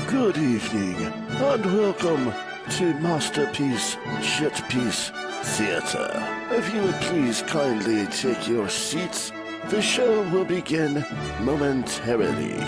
Good evening, and welcome to Masterpiece Shitpiece Theater. If you would please kindly take your seats, the show will begin momentarily.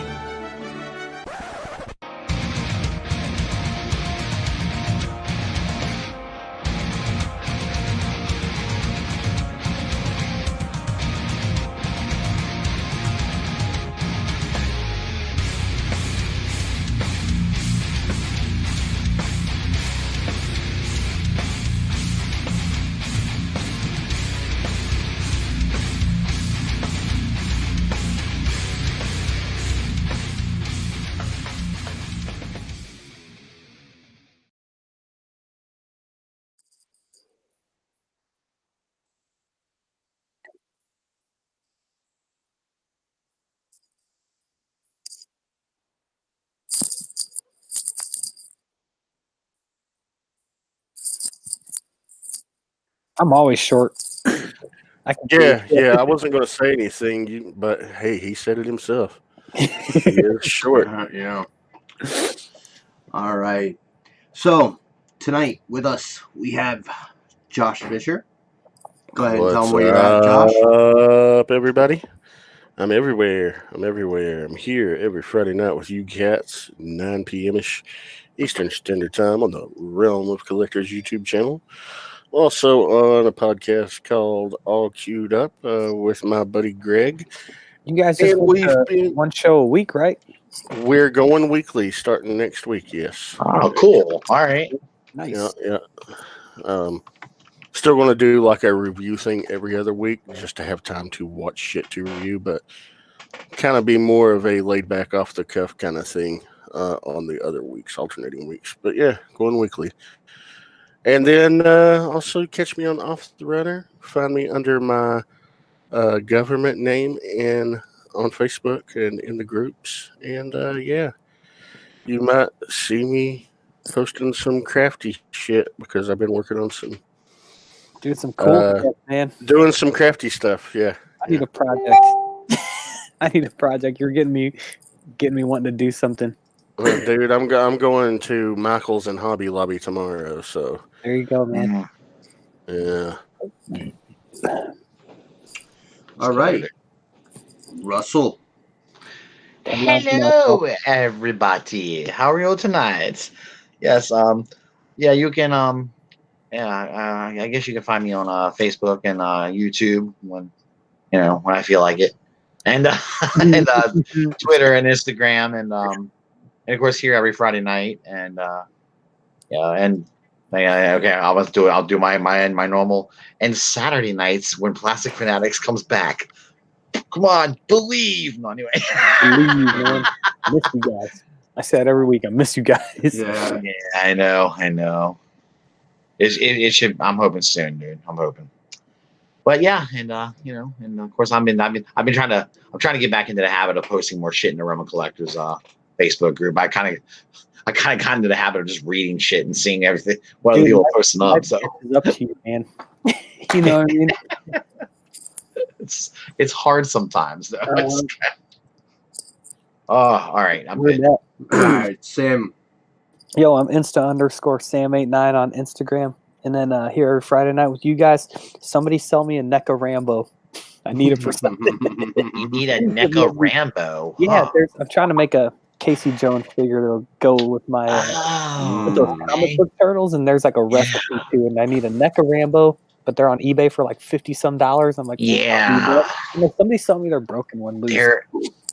I'm always short. Yeah, I wasn't going to say anything, but hey, he said it himself. He is short. Yeah. All right. So, tonight with us, we have Josh Fisher. Go ahead and tell them where you're at, Josh. What's up, everybody? I'm everywhere. I'm here every Friday night with you cats, 9 p.m.ish Eastern Standard Time on the Realm of Collectors YouTube channel. Also on a podcast called All Queued Up with my buddy Greg. You guys just one show a week, right? We're going weekly starting next week, yes. Oh, cool. All right. Nice. Yeah. Still going to do like a review thing every other week just to have time to watch shit to review, but kind of be more of a laid back, off the cuff kind of thing on the other weeks, alternating weeks. But yeah, going weekly. And then also catch me on Off the Runner. Find me under my government name and on Facebook and in the groups. And yeah, you might see me posting some crafty shit because I've been working on some. Doing some cool stuff, man. Doing some crafty stuff, yeah. I need a project. I need a project. You're getting me wanting to do something. Well, dude, I'm going to Michael's and Hobby Lobby tomorrow, so there you go, man. Yeah. All right, Russell. Hello, everybody. How are you tonight? Yes. Yeah, you can. I guess you can find me on Facebook and YouTube when I feel like it, and and Twitter and Instagram, and of course here every Friday night, and okay, I'll do my normal, and Saturday nights when Plastic Fanatics comes back. Come on, believe. No, anyway. Believe, man. I miss you guys. I said every week I miss you guys. Yeah, I know. It should. I'm hoping soon, dude. I'm hoping. But yeah, and and of course I'm trying to get back into the habit of posting more shit in the Roman Collectors Facebook group. I kind of got into the habit of just reading shit and seeing everything what other people are posting up. So it's up to you, man. You know what I mean? It's hard sometimes though. All right, I'm good. All right, Sam. Yo, I'm Insta_Sam89 on Instagram. And then here every Friday night with you guys, somebody sell me a NECA Rambo. I need it for something. You need a NECA Rambo? Yeah, I'm trying to make a Casey Jones figure that'll go with my with those comic book turtles, and there's like a recipe too. And I need a NECA Rambo, but they're on eBay for like $50-some. I'm like, yeah. Somebody sell me their broken one. Loose.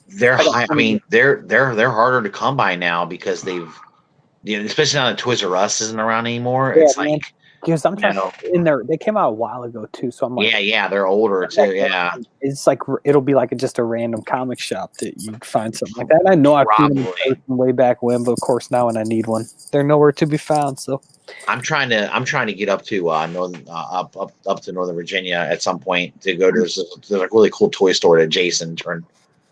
They're harder to come by now because they've, especially now that Toys R Us isn't around anymore. Yeah, it's like, because I'm trying in there. They came out a while ago too, so I'm like, yeah, they're older too. Yeah, it's like it'll be like just a random comic shop that you find something like that. And I know I've seen them from way back when, but of course now when I need one, they're nowhere to be found. So I'm trying to get up to northern up to Northern Virginia at some point to go to there's a really cool toy store that Jason turned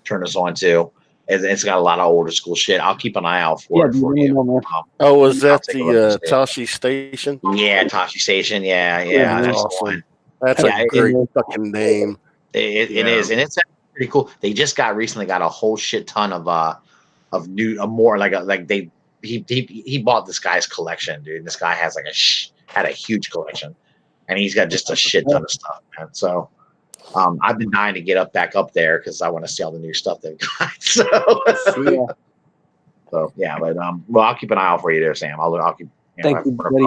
us on to. It's got a lot of older school shit. I'll keep an eye out for it for you. Was that the Tashi Station? Yeah, Tashi Station. Yeah. That's awesome. That's a great fucking name. It is, and it's pretty cool. They just recently got a whole shit ton of more like he bought this guy's collection, dude. This guy has like had a huge collection, and he's got just a shit ton of stuff, man. So I've been dying to get back up there because I want to see all the new stuff they've got. So Sweet. so yeah, but well, I'll keep an eye out for you there, Sam. I'll keep. Thank you, buddy.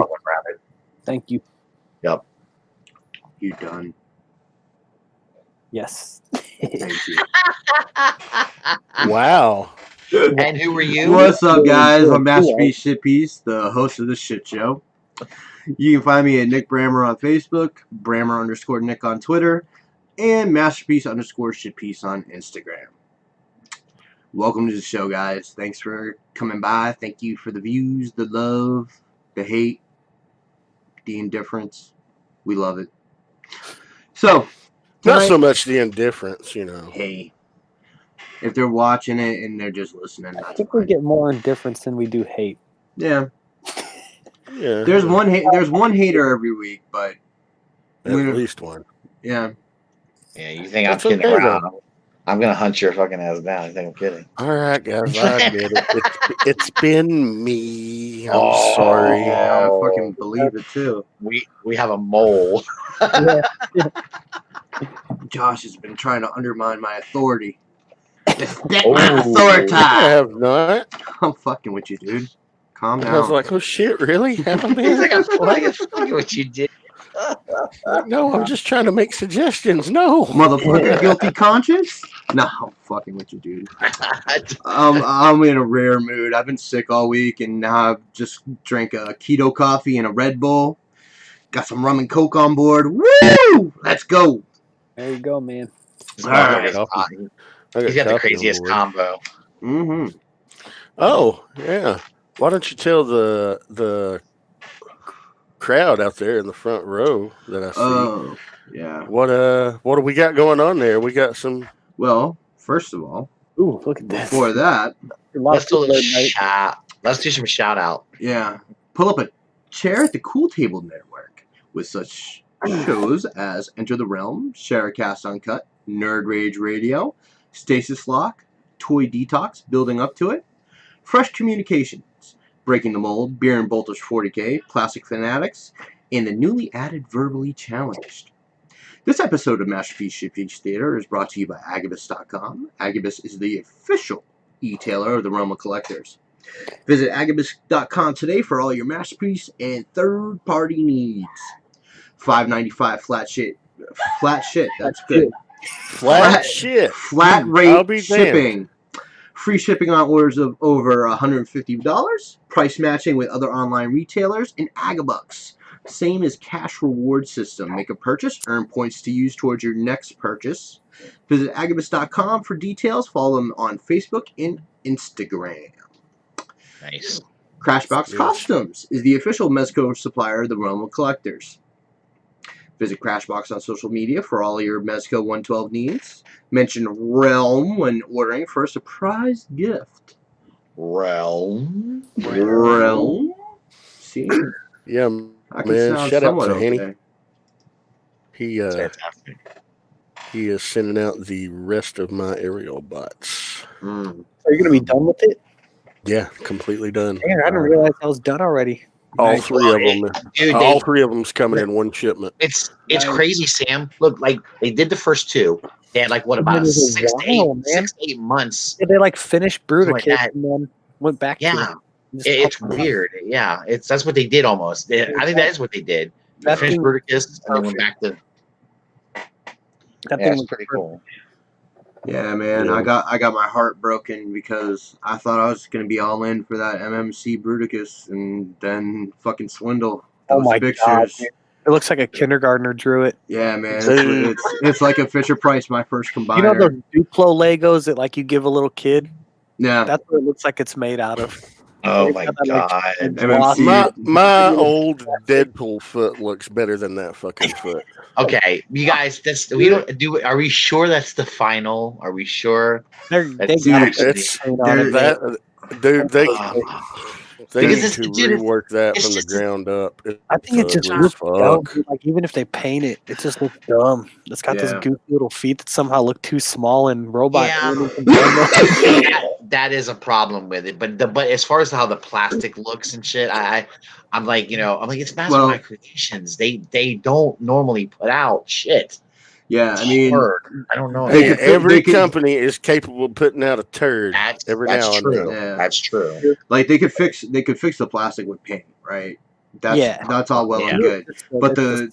Thank you. Yep. You done? Yes. Thank you. Wow. And who are you? What's up, guys? I'm Masterpiece Shitpiece, the host of the shit show. You can find me at Nick Brammer on Facebook, Brammer_Nick on Twitter, and Masterpiece_Shitpiece on Instagram. Welcome to the show, guys. Thanks for coming by. Thank you for the views, the love, the hate, the indifference. We love it. So, not so much the indifference, Hey, if they're watching it and they're just listening, I think we get more indifference than we do hate. Yeah. Yeah. There's one hater every week, but at least one. Yeah. Yeah, you think I'm kidding around? I'm gonna hunt your fucking ass down. You think I'm kidding? All right, guys, I admit it. It's been me. I'm sorry. Yeah, I fucking believe it too. We have a mole. Josh has been trying to undermine my authority. My authority. I have not. I'm fucking with you, dude. Calm down. I was like, oh shit, really? Have I been? He's like, I'm fucking what you did. No, I'm just trying to make suggestions. No, motherfucker, guilty conscience. No, I'm fucking with you, dude. I'm in a rare mood. I've been sick all week, and now I've just drank a keto coffee and a Red Bull. Got some rum and Coke on board. Woo! Let's go. There you go, man. He's got the craziest combo. Mm-hmm. Oh yeah. Why don't you tell the crowd out there in the front row that I see? Oh, yeah. What do we got going on there? We got some. Well, first of all, ooh, look at this. Before that, let's do some shout out. Yeah, pull up a chair at the Cool Table Network with such shows as Enter the Realm, Sharecast Uncut, Nerd Rage Radio, Stasis Lock, Toy Detox, building up to it, Fresh Communications, Breaking the Mold, Beer and Bolters 40K, Classic Fanatics, and the newly added Verbally Challenged. This episode of Masterpiece Shitpiece Theater is brought to you by Agabus.com. Agabus is the official e-tailer of the Realm of Collectors. Visit Agabus.com today for all your Masterpiece and third-party needs. $5.95 flat shit. That's good. Flat shit. Flat rate shipping. Free shipping on orders of over $150. Price matching with other online retailers and Agabucks. Same as cash reward system. Make a purchase, earn points to use towards your next purchase. Visit Agabus.com for details. Follow them on Facebook and Instagram. Nice. Crashbox Customs is the official Mezco supplier of the Realm of Collectors. Visit Crashbox on social media for all your Mezco 112 needs. Mention Realm when ordering for a surprise gift. Realm. See? Yeah, man. Shout out to Henny. He is sending out the rest of my aerial bots. Are you going to be done with it? Yeah, completely done. Man, I didn't realize I was done already. All three of them. Dude, all three of them's coming in one shipment. It's crazy, Sam. Look, like they did the first two. They had like what about 6 to 8 months? Yeah, they like finished Bruticus and then went back. Yeah, it's weird. Yeah, that's what they did almost. I think that is what they did. They finished Bruticus and then went back to. That thing was pretty cool. Yeah, man, I got my heart broken because I thought I was gonna be all in for that MMC Bruticus, and then fucking swindle. Oh my god! It looks like a kindergartner drew it. Yeah, man, it's like a Fisher Price, my first combiner. You know those Duplo Legos that like you give a little kid? Yeah, that's what it looks like it's made out of. Oh my god! My old Deadpool foot looks better than that fucking foot. Okay, you guys, we don't do. Are we sure that's the final? Are we sure? They need to rework that from the ground up. I think it just looks dumb. Like even if they paint it, it just looks dumb. It's got this goofy little feet that somehow look too small and robot. Yeah. that is a problem with it. But as far as how the plastic looks and shit, I'm like, it's Mastermind Creations. They don't normally put out shit. Yeah, It's I mean, hard. I don't know. Hey, every company is capable of putting out a turd every now and true. then. Yeah. That's true. Like they could fix the plastic with paint, right? That's all well and good. But the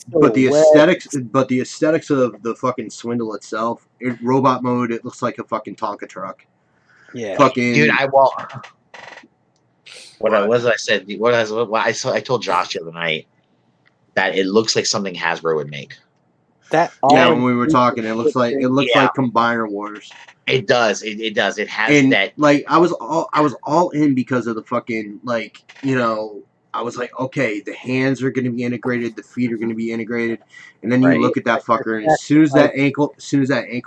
aesthetics of the fucking swindle itself, robot mode, it looks like a fucking Tonka truck. Yeah. Fucking Dude, I told Josh the other night that it looks like something Hasbro would make. When we were talking, it looks like Combiner Wars. It does. It does. It has that. Like I was all in because of the fucking I was like, okay, the hands are going to be integrated, the feet are going to be integrated, and then you look at that fucker, and as soon as that ankle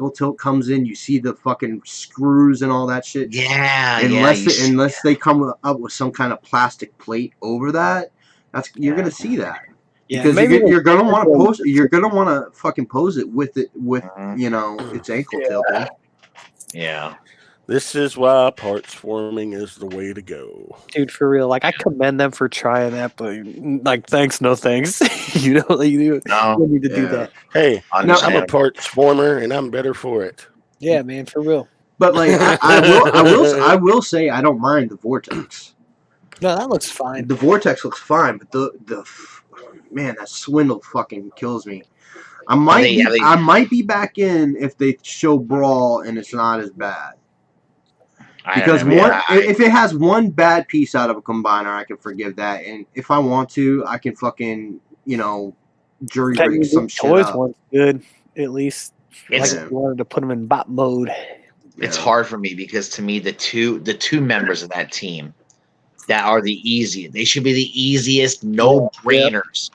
tilt comes in, you see the fucking screws and all that shit. Yeah. Unless they come up with some kind of plastic plate over that, you're going to see that. Yeah, because you're gonna want to pose. You're gonna want to fucking pose it with its ankle tilted. Yeah. This is why parts forming is the way to go, dude. For real, like I commend them for trying that, but like, thanks, no thanks. You don't need to do that. Hey, I'm a parts former, and I'm better for it. Yeah, man, for real. But like, I will say I don't mind the vortex. No, that looks fine. The vortex looks fine, but the man, that swindle fucking kills me. I might be back in if they show Brawl and it's not as bad. Because if it has one bad piece out of a combiner, I can forgive that, and if I want to, I can fucking jury rig some shit toys up. One's good, at least. Like if you wanted to put them in bot mode. It's hard for me because to me the two members of that team that are the easiest, they should be the easiest no-brainers,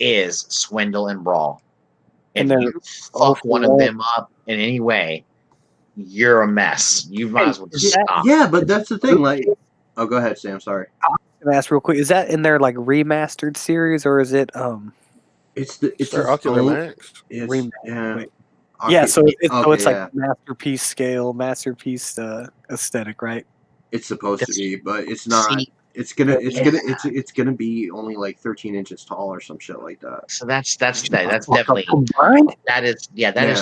is Swindle and Brawl. If you fuck one of them up in any way, you're a mess. You might as well just stop. Yeah, but that's the thing. Like, oh, go ahead, Sam. Sorry. I'm gonna ask real quick: is that in their like remastered series, or is it? It's their Ocular Max. Yeah, so it's like masterpiece scale, masterpiece aesthetic, right? It's supposed to be, but it's not. It's gonna be only like 13 inches tall or some shit like that. So that's definitely combined. That is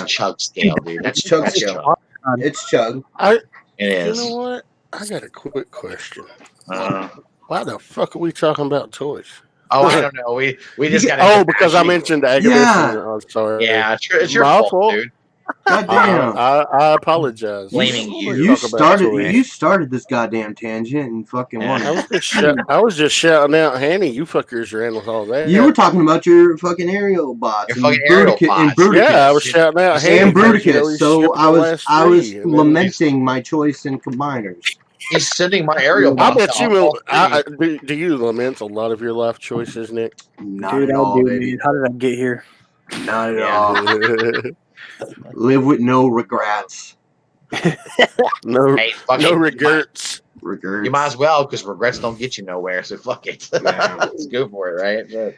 chug scale, dude. That's chug scale. It's chug. It is. You know what? I got a quick question. Why the fuck are we talking about toys? Oh, I don't know. We just got. Because I mentioned Agatha. Yeah. I'm sorry. Yeah, it's your fault, dude. Goddamn. I apologize. Blaming you. You started this goddamn tangent and fucking won. I was just shouting out, Hanny, you fuckers ran with all that. You were talking about your fucking aerial bots. Your fucking aerial bots. Yeah, I was shouting out, Hanny. And Bruticus. So I was lamenting my choice in combiners. He's sending my aerial bots. I bet you will. Do you lament a lot of your life choices, Nick? Not at all, baby. How did I get here? Not at all. Live with no regrets. No regrets. You might as well, because regrets don't get you nowhere. So fuck it. Let's go for it, right? But,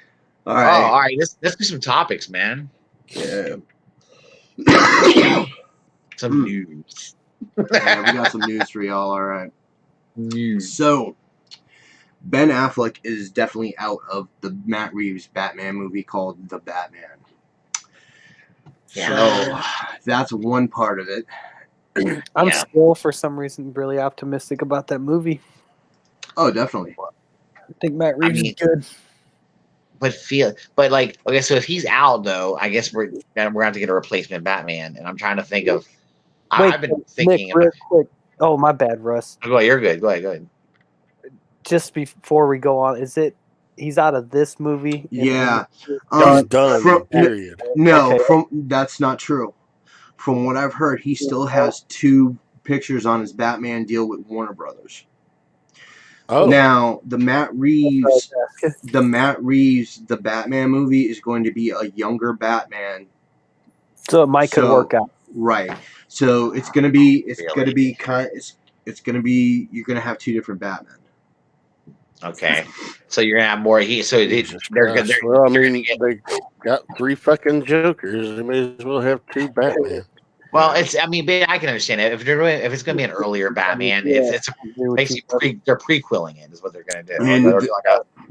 all right. Let's do some topics, man. Yeah. Some news. Yeah, we got some news for y'all. All right. News. So, Ben Affleck is definitely out of the Matt Reeves Batman movie called The Batman. Yeah. So that's one part of it. I'm still, for some reason, really optimistic about that movie. Oh, definitely. I think Matt Reeves is good. But like, okay, so if he's out though, I guess we're going to have to get a replacement Batman. And I'm trying to think of. I've been thinking Nick, real quick. Oh, my bad, Russ. Go ahead, you're good. Go ahead. Just before we go on, he's out of this movie? Yeah. He's done, period. No, that's not true. From what I've heard, he still has 2 pictures on his Batman deal with Warner Brothers. Oh. Now, the Matt Reeves, the Batman movie is going to be a younger Batman. So it might could work out. Right. So it's going to be you're going to have 2 different Batmen. Okay, so you're gonna have more. They got 3 fucking Jokers. They may as well have 2 Batman. Well, it's. I mean, I can understand it. If it's going to be an earlier Batman, it's basically they're prequeling it. Is what they're going to do. And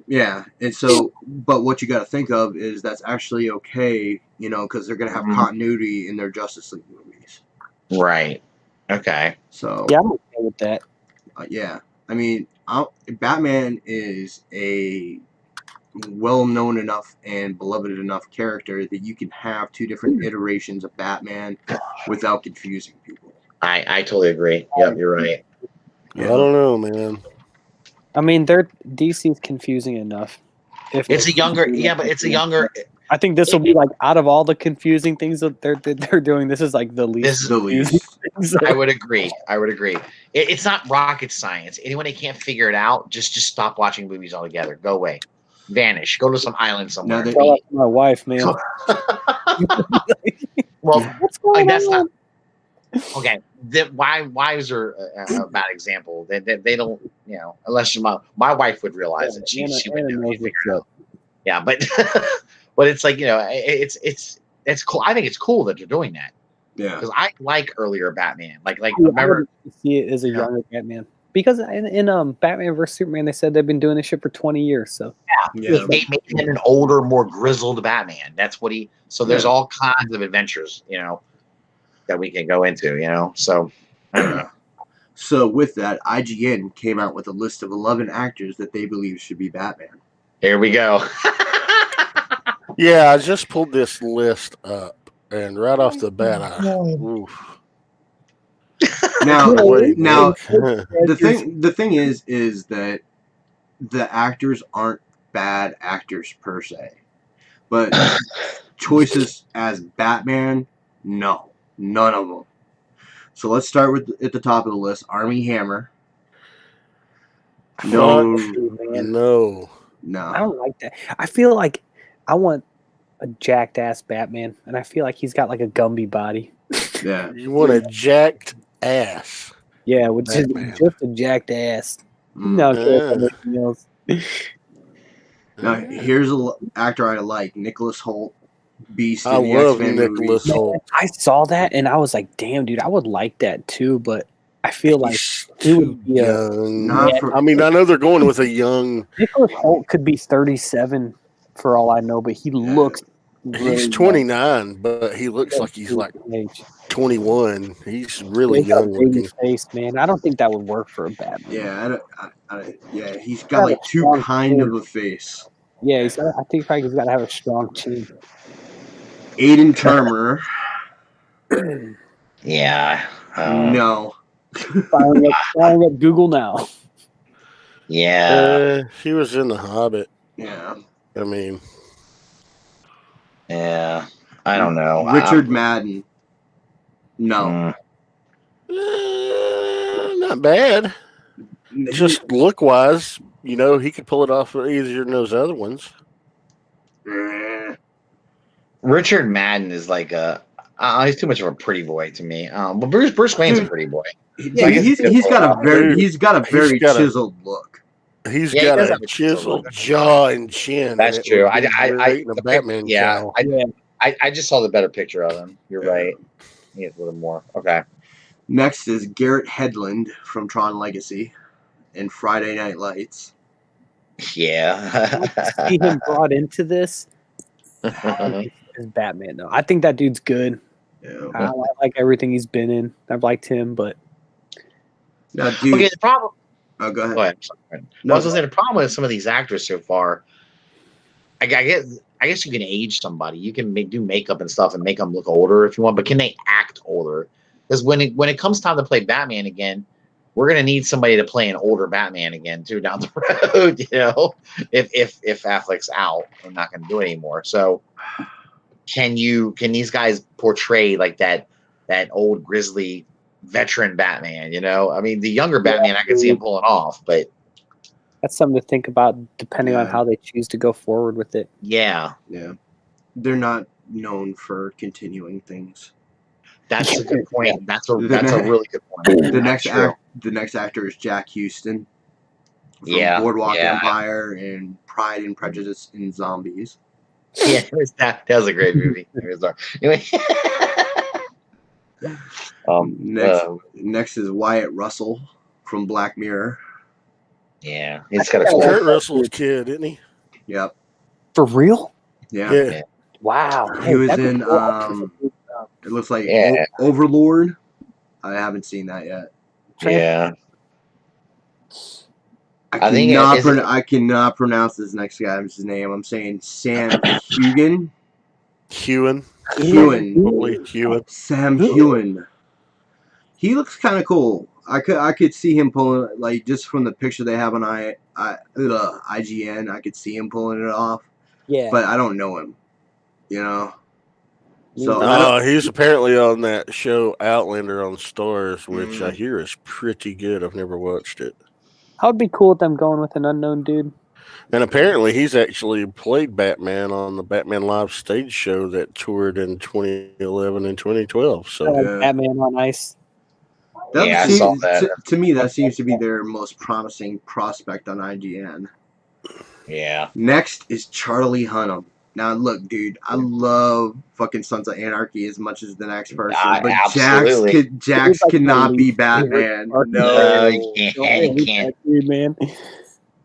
yeah, and so, but what you got to think of is that's actually okay, because they're going to have continuity in their Justice League movies. Right. Okay. So yeah, I'm okay with that. Yeah, I mean, Batman is a well-known enough and beloved enough character that you can have two different iterations of Batman without confusing people. I totally agree. Yep, you're right. I don't know, man. I mean, DC's confusing enough. It's a younger, but it's a younger. I think this will be like out of all the confusing things that they're doing. This is like the least. This is the least. I would agree. It's not rocket science. Anyone that can't figure it out, just stop watching movies altogether. Go away, vanish, go to some island somewhere. Tell my wife, man. Well, what's going that's on? not okay. Wives are a bad example. They don't, unless my wife would realize it. She would know. Figure it out. Yeah, but but it's like it's cool. I think it's cool that they're doing that. Yeah, because I like earlier Batman. Like remember see it as a younger Batman because in Batman vs Superman they said they've been doing this shit for 20 years. So he made him an older, more grizzled Batman. That's what he. So there's all kinds of adventures, that we can go into, So I don't know. So with that, IGN came out with a list of 11 actors that they believe should be Batman. Here we go. Yeah, I just pulled this list up, and right off the bat, oof. Now, the thing is that the actors aren't bad actors per se, but choices as Batman, no, none of them. So let's start with at the top of the list, Armie Hammer. No. I don't like that. I feel like I want a jacked ass Batman, and I feel like he's got like a Gumby body. Yeah, you want a jacked ass? Yeah, with just a jacked ass. No, anything else. Now here's an actor I like, Nicholas Hoult. Beast. I love Nicholas Hoult. I saw that and I was like, "Damn, dude, I would like that too." But I feel like he would be young. I mean, I know they're going with a young. Nicholas Hoult could be 37 for all I know, but he looks. He's 29, but he looks like he's like 21. He's really young looking. Face, man. I don't think that would work for a Batman. Yeah, he's got like too kind of a face. Yeah, I think probably he's got to have a strong chin. Aiden Turner. Yeah. No. Firing up Google now. Yeah. He was in The Hobbit. Yeah. I mean. Yeah. I don't know. Richard Madden. No. Not bad. Just look-wise, he could pull it off easier than those other ones. Richard Madden is like he's too much of a pretty boy to me. But Bruce Wayne's a pretty boy. Yeah, he's got a very chiseled look. He's got a chiseled jaw and chin. That's true. I just saw the better picture of him. You're right. He has a little more. Okay. Next is Garrett Hedlund from Tron Legacy and Friday Night Lights. Yeah. See him brought into this. Is Batman though. I think that dude's good. Yeah. I like everything he's been in. I've liked him, but now, dude, okay. The problem. Oh, go ahead. Go ahead. No, I was going to say the problem with some of these actors so far. I guess you can age somebody. You can do makeup and stuff and make them look older if you want, but can they act older? Because when it comes time to play Batman again, we're going to need somebody to play an older Batman again too down the road. If Affleck's out, I'm not going to do it anymore. So. Can these guys portray like that old grizzly veteran Batman? I mean, the younger Batman I can see him pulling off, but that's something to think about depending on how they choose to go forward with it. Yeah, they're not known for continuing things. That's a good point. That's a really good point. The next actor is Jack Houston. From Boardwalk Empire and Pride and Prejudice and Zombies. Yeah, that was a great movie. Anyway. Next is Wyatt Russell from Black Mirror. Yeah, he's got a Oh, cool. Kurt Russell's kid, isn't he? Yep. For real? Yeah. Yeah. Wow. He was that'd be in. cool. It looks like Yeah. Overlord. I haven't seen that yet. Yeah. I think I cannot pronounce this next guy's name. I'm saying Sam Heughan. Hewen. Hewen. Hewen. Sam Hewen. He looks kind of cool. I could see him pulling, like, just from the picture they have on IGN. I could see him pulling it off. Yeah. But I don't know him. You know. So He's apparently on that show Outlander on Stars, which I hear is pretty good. I've never watched it. I would be cool with them going with an unknown dude. And apparently he's actually played Batman on the Batman Live stage show that toured in 2011 and 2012. So Batman on Ice. I saw that. To me, that seems to be their most promising prospect on IGN. Yeah. Next is Charlie Hunnam. Now, look, dude, I love fucking Sons of Anarchy as much as the next person, but Jax cannot be Batman. No, he can't. He can't. Man.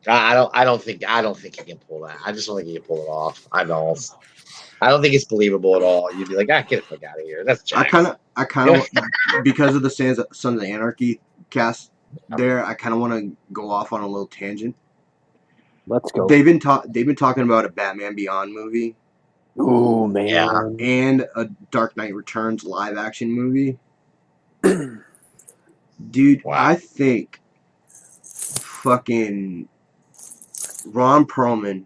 I don't think he can pull that. I just don't think he can pull it off. I don't think it's believable at all. You'd be like, get the fuck out of here. That's Jax. I kind of because of the Sons of Anarchy cast there, I kind of want to go off on a little tangent. Let's go. They've been talking about a Batman Beyond movie. Oh man. Yeah. And a Dark Knight Returns live action movie. Dude, wow. I think fucking Ron Perlman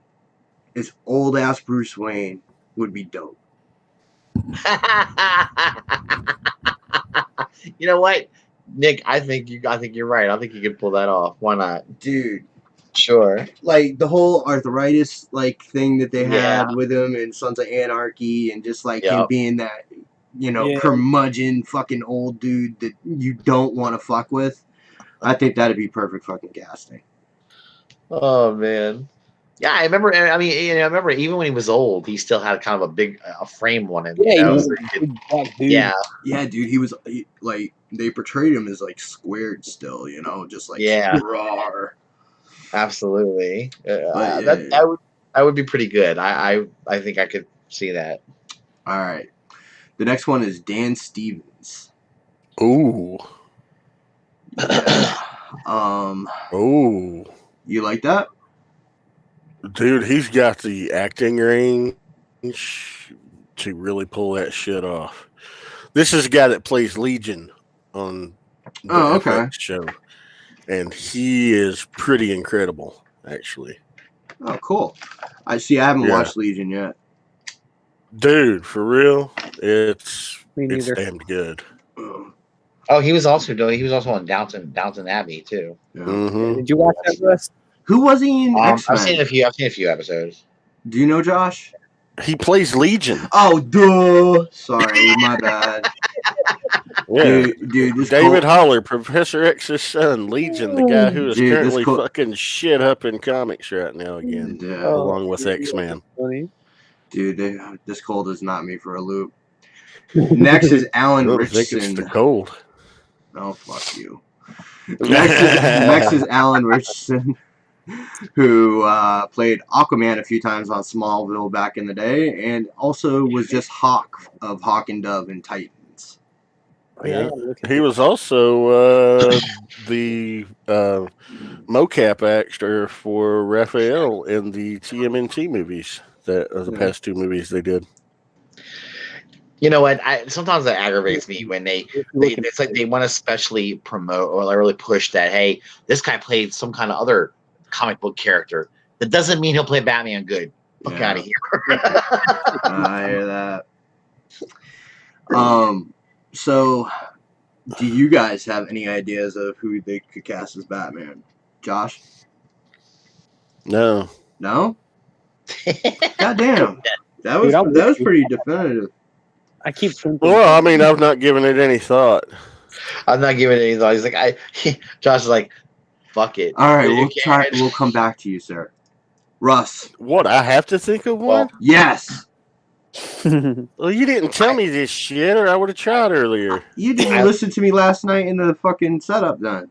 as old ass Bruce Wayne would be dope. You know what, Nick? I think you're right. I think you can pull that off. Why not, dude? Sure. Like the whole arthritis thing that they had with him in Sons of Anarchy, and just him being that curmudgeon fucking old dude that you don't want to fuck with. I think that'd be perfect fucking casting. Oh man. Yeah, I remember. I mean, I remember even when he was old, he still had kind of a big frame on him. Yeah, he was yeah, dude. He was they portrayed him as squared still, just raw. Absolutely. That would be pretty good. I think I could see that. All right. The next one is Dan Stevens. Ooh. Yeah. Ooh. You like that? Dude, he's got the acting range to really pull that shit off. This is a guy that plays Legion on the FX show. And he is pretty incredible, actually. Oh, cool. I haven't watched Legion yet. Dude, for real, it's damn good. Oh, he was also on Downton Abbey too. Yeah. Mm-hmm. Did you watch that list? Who was he in X-Men? I've seen a few episodes. Do you know Josh? He plays Legion. Oh, duh. Sorry, my bad. Yeah, dude this David Haller, Professor X's son, Legion, the guy who is currently fucking shit up in comics right now again, along with X-Man. Dude, this cold is not me for a loop. Next is Alan Richardson. I think it's the cold. Oh, fuck you. Next is Alan Richardson, who played Aquaman a few times on Smallville back in the day, and also was just Hawk of Hawk and Dove in Titans. Yeah. He was also the mocap actor for Raphael in the TMNT movies, the past two movies they did. You know what? Sometimes that aggravates me when it's like they want to specially promote or really push that, hey, this guy played some kind of other comic book character. That doesn't mean he'll play Batman good. Fuck out of here. I hear that. So, do you guys have any ideas of who they could cast as Batman? Josh? No. No? Goddamn. That was pretty definitive. I keep thinking. Well, I mean, I've not given it any thought. I'm not giving it any thought. He's like, Josh is like, fuck it. All right, we'll come back to you, sir. Russ. What? I have to think of one? Yes. Well, you didn't tell me this shit, or I would have tried earlier. You didn't listen to me last night in the fucking setup, then.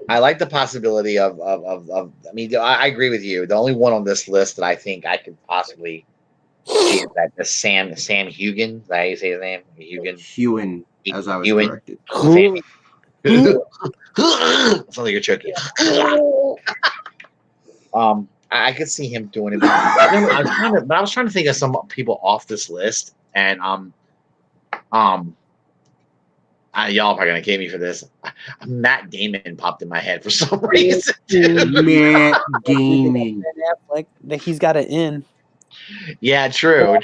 I like the possibility of I mean, I agree with you. The only one on this list that I think I could possibly see is that the Sam Hugan. Is that how you say his name? Hewen, as I was Ewan. corrected. Sounds like you're choking. I could see him doing it. But I was trying to think of some people off this list, and y'all are probably gonna kill me for this. Matt Damon popped in my head for some reason. Matt Damon. Like he's got an in. Yeah, true.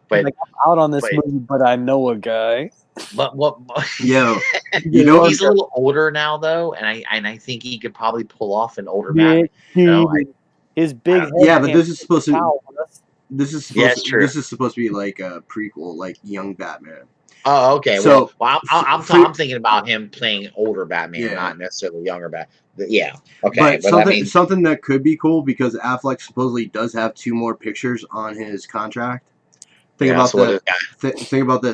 But like, I'm out on this movie, but I know a guy. But what? Yo, you know he's a little older now, though, and I think he could probably pull off an older Batman. His big head. Yeah, but this is supposed to. This is supposed to be like a prequel, like young Batman. Oh, okay. So, I'm thinking about him playing older Batman, not necessarily younger Batman. Yeah. Okay. But something that could be cool because Affleck supposedly does have 2 more pictures on his contract. Think about this: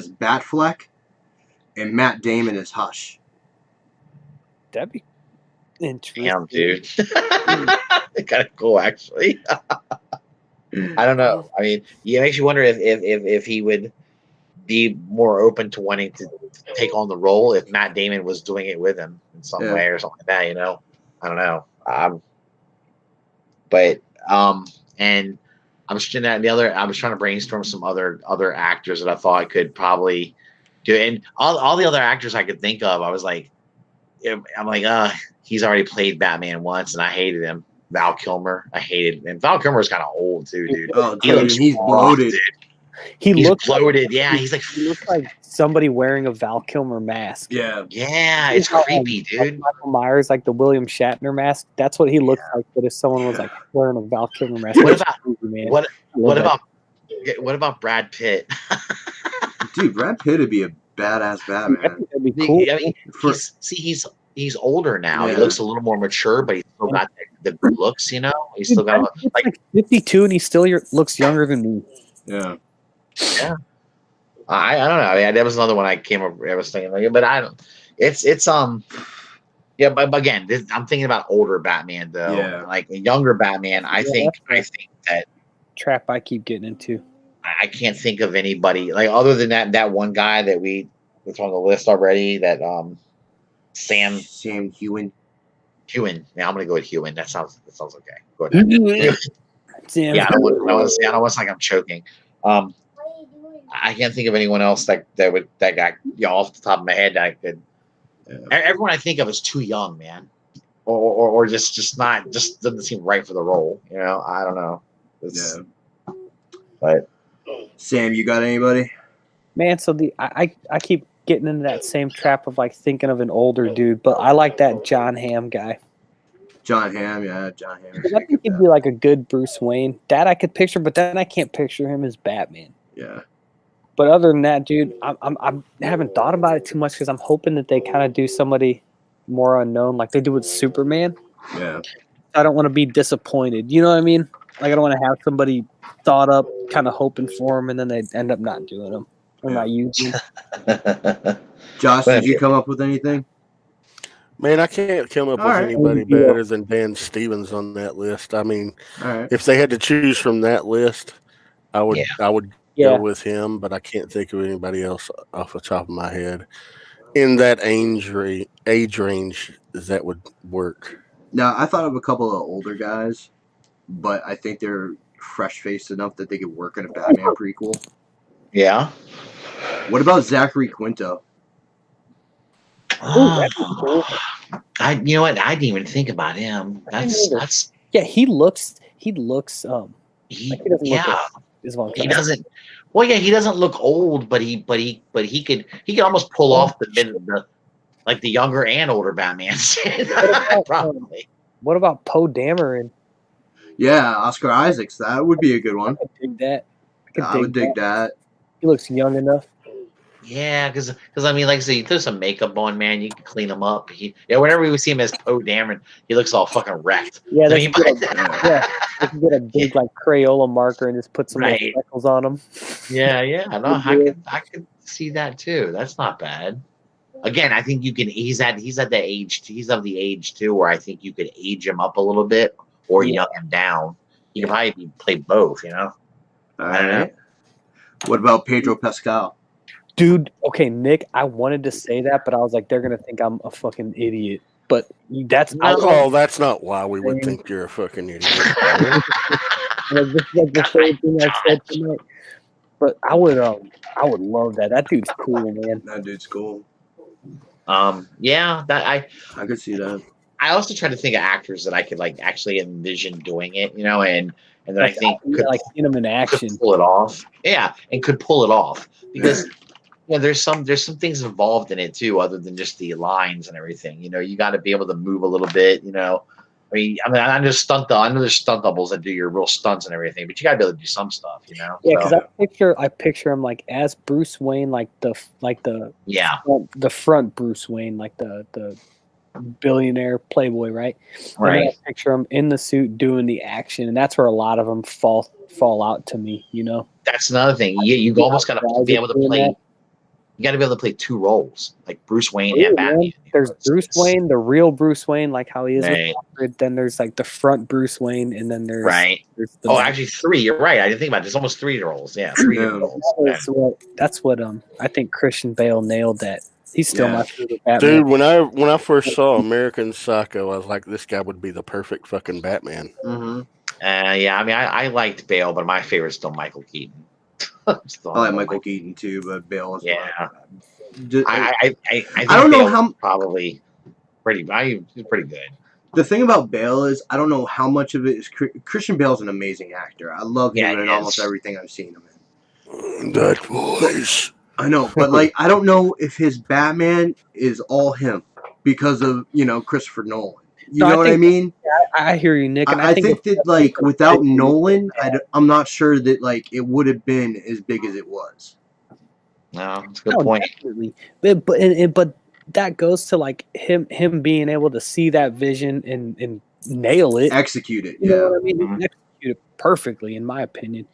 Batfleck and Matt Damon is Hush. That'd be interesting. Damn, dude. Kind of cool, actually. I don't know. I mean, it makes you wonder if he would be more open to wanting to take on the role if Matt Damon was doing it with him in some way or something like that. You know, I don't know. And I'm just in that I was trying to brainstorm some other actors that I thought I could probably do, and all the other actors I could think of, I was like, he's already played Batman once, and I hated him. Val Kilmer, I hated him. And Val Kilmer's kind of old too, dude. Oh, dude, he's bloated. He's bloated. Yeah, he looks like somebody wearing a Val Kilmer mask. Yeah, it's creepy, dude. Michael Myers, like the William Shatner mask. That's what he looks like. But if someone was like wearing a Val Kilmer mask, what about Brad Pitt? Dude, Brad Pitt would be a badass Batman. That'd be cool. I mean, he's older now. Yeah. He looks a little more mature, but he's still got the good looks. You know, he's still got like 52, and he still looks younger than me. Yeah. Yeah. I don't know. Yeah, that was another one I was thinking, but I don't. It's yeah, but again, I'm thinking about older Batman though. Yeah. Like a younger Batman, I think that trap I keep getting into. I can't think of anybody like other than that one guy that's on the list already. That Sam Hewen. Yeah, I'm gonna go with Hewen. That sounds okay. Go ahead. Yeah, I don't want to say. I don't want to like I'm choking. I can't think of anyone else that got off the top of my head that I could. Yeah. Everyone I think of is too young, man, or just doesn't seem right for the role. You know, I don't know. But Sam, you got anybody? Man, so I keep getting into that same trap of like thinking of an older dude, but I like that John Hamm guy. John Hamm, yeah, John Hamm. I think he'd be like a good Bruce Wayne. That I could picture, but then I can't picture him as Batman. Yeah. But other than that, dude, I haven't thought about it too much because I'm hoping that they kind of do somebody more unknown, like they do with Superman. Yeah. I don't want to be disappointed. You know what I mean? Like I don't want to have somebody thought up, kind of hoping for them, and then they end up not doing them or not using them. Josh, did you come up with anything? Man, I can't come up with anybody better than Dan Stevens on that list. I mean, if they had to choose from that list, I would go with him, but I can't think of anybody else off the top of my head in that age range that would work. Now, I thought of a couple of older guys, but I think they're fresh-faced enough that they could work in a Batman prequel. Yeah. What about Zachary Quinto? Oh, that'd be cool. You know what? I didn't even think about him. That's yeah. He looks. He doesn't look old, but he could almost pull off the younger and older Batman. Probably. What about Poe Dameron? Yeah, Oscar Isaacs. That would be a good one. I could dig that. I would dig that. He looks young enough. Yeah, because I mean, like I said, you throw some makeup on, man, you can clean him up. Whenever we see him as Poe Dameron, he looks all fucking wrecked. Yeah, they can get a big like Crayola marker and just put some specs wrinkles on him. Yeah. No, I could see that too. That's not bad. Again, I think you can. He's at the age. He's of the age too, where I think you could age him up a little bit or young him down. You can probably play both. All I don't know. What about Pedro Pascal? Dude, okay, Nick, I wanted to say that, but I was like, they're gonna think I'm a fucking idiot. But that's Oh, that's not why we would think you're a fucking idiot. this is like the third thing I said tonight. But I would love that. That dude's cool, man. That dude's cool. Yeah, that I could see that. I also try to think of actors that I could like actually envision doing it, and then Like, I think could, like seeing him in could action. pull it off. Yeah, and could pull it off because there's some things involved in it too, other than just the lines and everything. You got to be able to move a little bit. I know there's stunt doubles that do your real stunts and everything, but you got to be able to do some stuff. Yeah, because I picture him like as Bruce Wayne, like the front Bruce Wayne, like the billionaire playboy, right? Right. And I picture him in the suit doing the action, and that's where a lot of them fall out to me. That's another thing. You almost got to be able to play. That. You got to be able to play two roles, like Bruce Wayne and Batman. There's Bruce Wayne, the real Bruce Wayne, like how he is. Right. Then there's like the front Bruce Wayne, and then there's There's actually three. You're right. I didn't think about it. There's almost three roles. Yeah, three roles. That's what I think Christian Bale nailed that. He's still my favorite Batman. Dude, when I first saw American Psycho, I was like, this guy would be the perfect fucking Batman. Mm-hmm. Yeah, I mean, I liked Bale, but my favorite's still Michael Keaton. I like Michael Keaton too, but Bale is I don't know how probably pretty good. The thing about Bale is I don't know how much of it is Christian Bale's an amazing actor. I love him in almost everything I've seen him in. That voice. I know, but like I don't know if his Batman is all him because of Christopher Nolan. You know what I mean? I hear you, Nick. And I think that like without Nolan, I'm not sure that like it would have been as big as it was. No, that's a good point. Definitely. But that goes to like him being able to see that vision and nail it, execute it. You know what I mean? Mm-hmm. Execute it perfectly, in my opinion.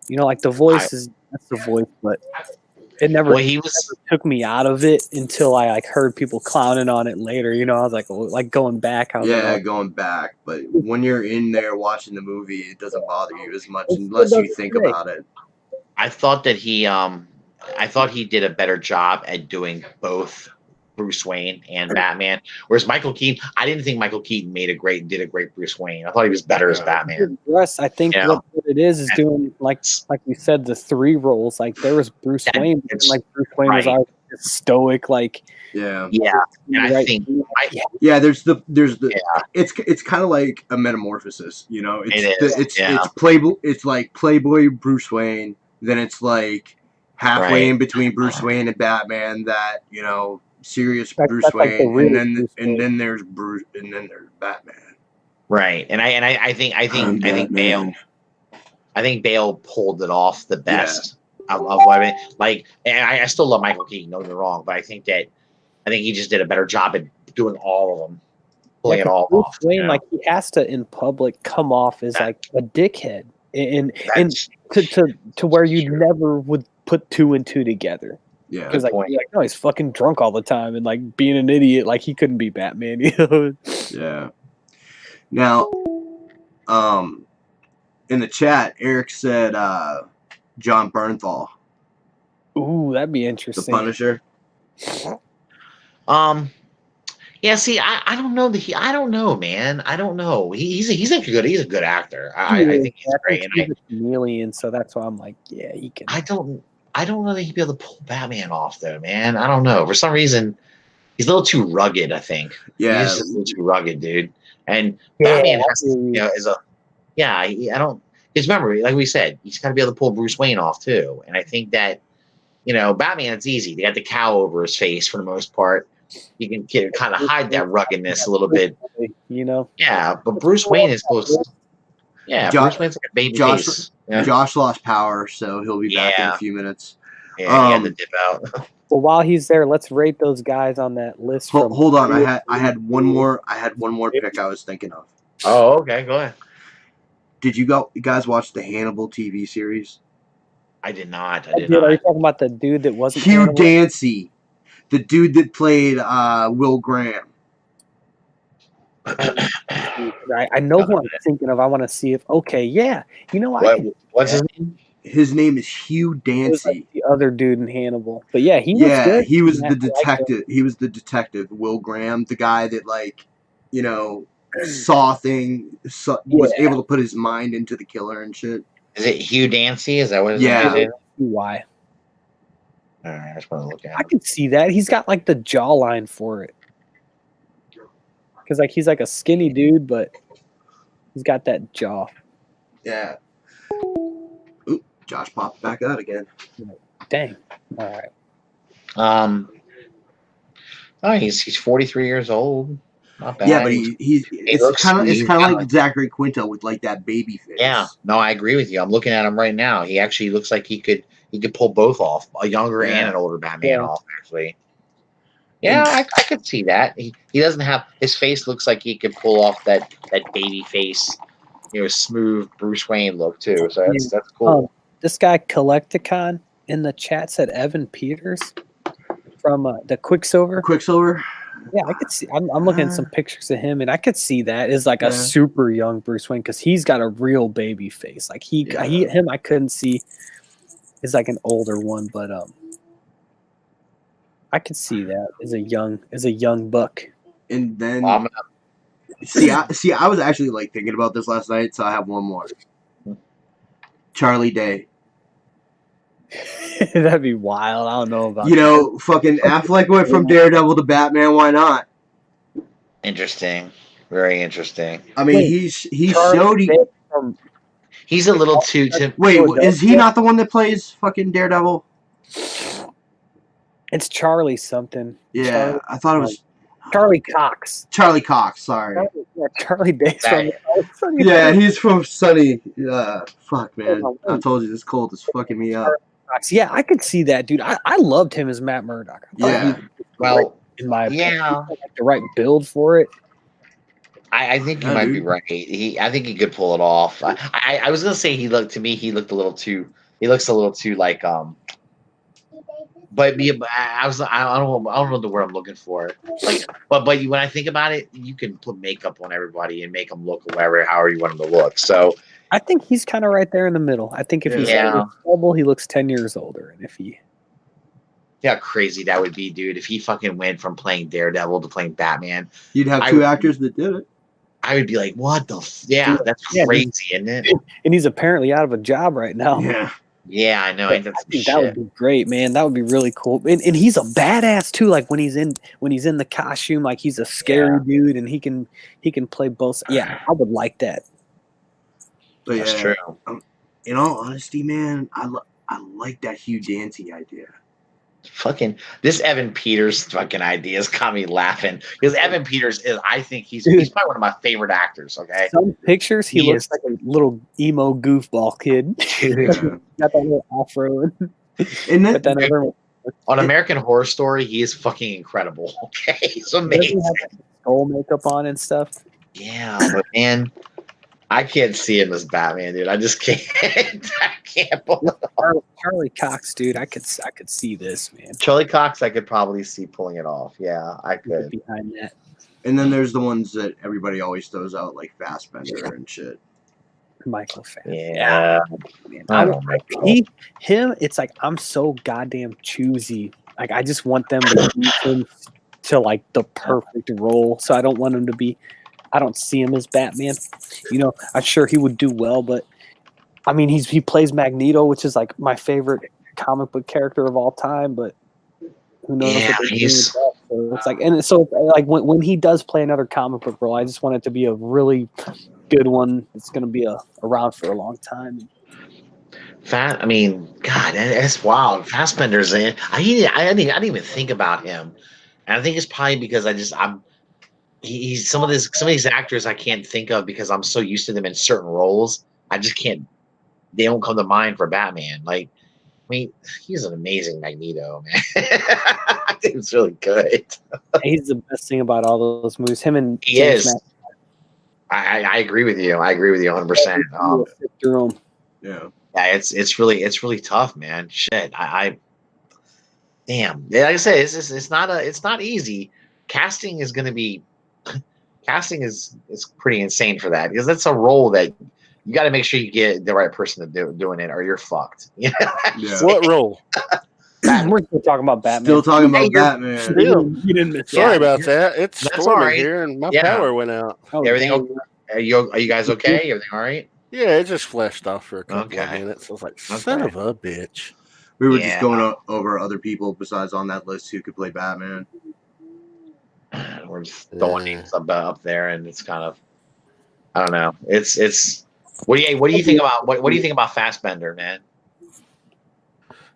Like the voice that's the voice, but it never took me out of it until I like heard people clowning on it later. I was like going back. Going back. But when you're in there watching the movie, it doesn't bother you as much unless you think about it. I thought that he did a better job at doing both Bruce Wayne and Batman. Whereas Michael Keaton, I didn't think Michael Keaton did a great Bruce Wayne. I thought he was better as Batman. Yes, I think what it is doing like you said, the three roles. Like there was Bruce Wayne, but like Bruce Wayne was always stoic, like And I think there's the it's kind of like a metamorphosis, it's like Playboy Bruce Wayne, then it's like halfway in between Bruce Wayne and Batman, that serious Bruce Wayne, like and then there's Bruce, and then there's Batman. Right, and I think Bale pulled it off the best of what I mean. Like, and I still love Michael Keaton. Don't get me wrong, but I think he just did a better job at doing all of them, pulling it all off. Wayne, like he has to in public come off as like a dickhead, and to where you never would put two and two together. Yeah, because no, he's fucking drunk all the time and like being an idiot. Like he couldn't be Batman. Yeah. Now, in the chat, Eric said John Bernthal. Ooh, that'd be interesting. The Punisher. Yeah. See, I don't know I don't know, man. I don't know. He's a good actor. I think he's great. He's a chameleon, so that's why I'm like, yeah, he can. I don't know that he'd be able to pull Batman off, though, man. I don't know. For some reason, he's a little too rugged, I think. Yeah. He's just a little too rugged, dude. And Batman has to, I don't, because remember, like we said, he's got to be able to pull Bruce Wayne off, too. And I think that, Batman, it's easy. They got the cowl over his face for the most part. You can kind of hide that ruggedness a little bit. Yeah, but Bruce Wayne is supposed to. Yeah, Bruce Wayne's like a baby face. Yeah. Josh lost power, so he'll be back in a few minutes. Yeah, he had to dip out. Well, while he's there, let's rate those guys on that list. Hold on, I had one more pick I was thinking of. Oh, okay, go ahead. Did you guys watch the Hannibal TV series? I did not. I Are did you not. talking about the dude that wasn't Hugh Hannibal? Dancy, the dude that played Will Graham. I know who I'm thinking of. I want to see if you know What's his name? His name is Hugh it was like Dancy. the other dude in Hannibal, but yeah, he was Yeah, good. he was Yeah, the I liked him. detective. He was the detective, Will Graham, the guy that saw was able to put his mind into the killer and shit. Is it Hugh Dancy? Is that what his Yeah. name is? Why? All right, I just want to look at I him. can see that he's got like the jawline for it, because like he's like a skinny dude, but he's got that jaw. Yeah. Oop, Josh popped back out again. Dang. All right. Oh, he's 43 years old. Not bad. Yeah, but it's looks kind of sweet. like Zachary Quinto with like that baby face. Yeah, no, I agree with you. I'm looking at him right now. He actually looks like he could pull both off, a younger and an older Batman off. Actually, yeah, I could see that. He doesn't have his face. Looks like he could pull off that baby face, smooth Bruce Wayne look too. So that's cool. This guy Collecticon in the chat said Evan Peters from the Quicksilver. Yeah, I could see. I'm looking at some pictures of him, and I could see that is like a super young Bruce Wayne, because he's got a real baby face. Like him, I couldn't see is like an older one, but I could see that as a young buck. And then I was actually like thinking about this last night, so I have one more. Charlie Day. That'd be wild. I don't know about that. Fucking Affleck went from Daredevil to Batman. Why not? Interesting. Very interesting. I mean, he showed he's a little too. Wait, is he not the one that plays fucking Daredevil? It's Charlie something. Yeah, Charlie, I thought it was Charlie Cox. Charlie Cox, sorry. Charlie Day's from. Yeah, he's from Sunny. Fuck, man. I told you this cold is fucking me up. Yeah, I could see that, dude. I loved him as Matt Murdock. Well, in my opinion, like the right build for it. I think you might be right. I think he could pull it off. I was gonna say he looks a little too like but I don't know the word I'm looking for. Like, but when I think about it, you can put makeup on everybody and make them look however you want them to look. So I think he's kind of right there in the middle. I think if he's double, he looks 10 years older, and if he. Yeah, crazy that would be, dude. If he fucking went from playing Daredevil to playing Batman, you'd have two actors that did it. I would be like, what the? That's crazy, isn't it? And he's apparently out of a job right now. Yeah, I know. That would be great, man. That would be really cool. And he's a badass too. Like when he's in the costume, like he's a scary dude, and he can play both. Yeah, I would like that. But that's true. In all honesty, man, I like that Hugh Dancy idea. Fucking this Evan Peters fucking ideas got me laughing, because Evan Peters I think he's probably one of my favorite actors. Okay, some pictures he looks like a little emo goofball kid. Got that little afro. On American Horror Story, he is fucking incredible. Okay, he's amazing. Skull makeup on and stuff. Yeah, but man, I can't see him as Batman, dude. I just can't. I can't pull it off. Charlie Cox, dude. I could see this, man. Charlie Cox, I could probably see pulling it off. Yeah, I could. Behind that. And then there's the ones that everybody always throws out, like Fassbender and shit. Michael Fassbender. Yeah. Him. It's like I'm so goddamn choosy. Like I just want them to use him to like the perfect role. So I don't want him to be. I don't see him as Batman. I'm sure he would do well, but I mean, he plays Magneto, which is like my favorite comic book character of all time. But who knows? Yeah, what he's. So it's like, and so like when he does play another comic book role, I just want it to be a really good one. It's going to be around for a long time. I mean, God, that's wild. Fassbender's in. I didn't even think about him, and I think it's probably because he's some of these actors I can't think of because I'm so used to them in certain roles. I just can't. They don't come to mind for Batman. Like, I mean, he's an amazing Magneto, man. I think it's really good. He's the best thing about all those movies. Him and he is. I agree with you. I agree with you 100%. Yeah. Yeah, it's really tough, man. Shit, damn. Yeah, like I said, it's not easy. Casting is going to be casting is pretty insane for that because that's a role that you got to make sure you get the right person to doing it, or you're fucked. You know? Yeah. What role? We're still talking about Batman. Still talking about Hey, you're- Batman. Still. You didn't miss Sorry Yeah, about that. It's that's storming all right. here, and my Yeah. power went out. Oh, Everything dang. are you guys okay? Everything all right? Yeah, it just flashed off for a couple of Okay. minutes. I was like, son of a bitch. We were Yeah. just going over other people besides on that list who could play Batman. We're just throwing names up there, and it's kind of, I don't know. It's what do you think about what do you think about Fassbender, man?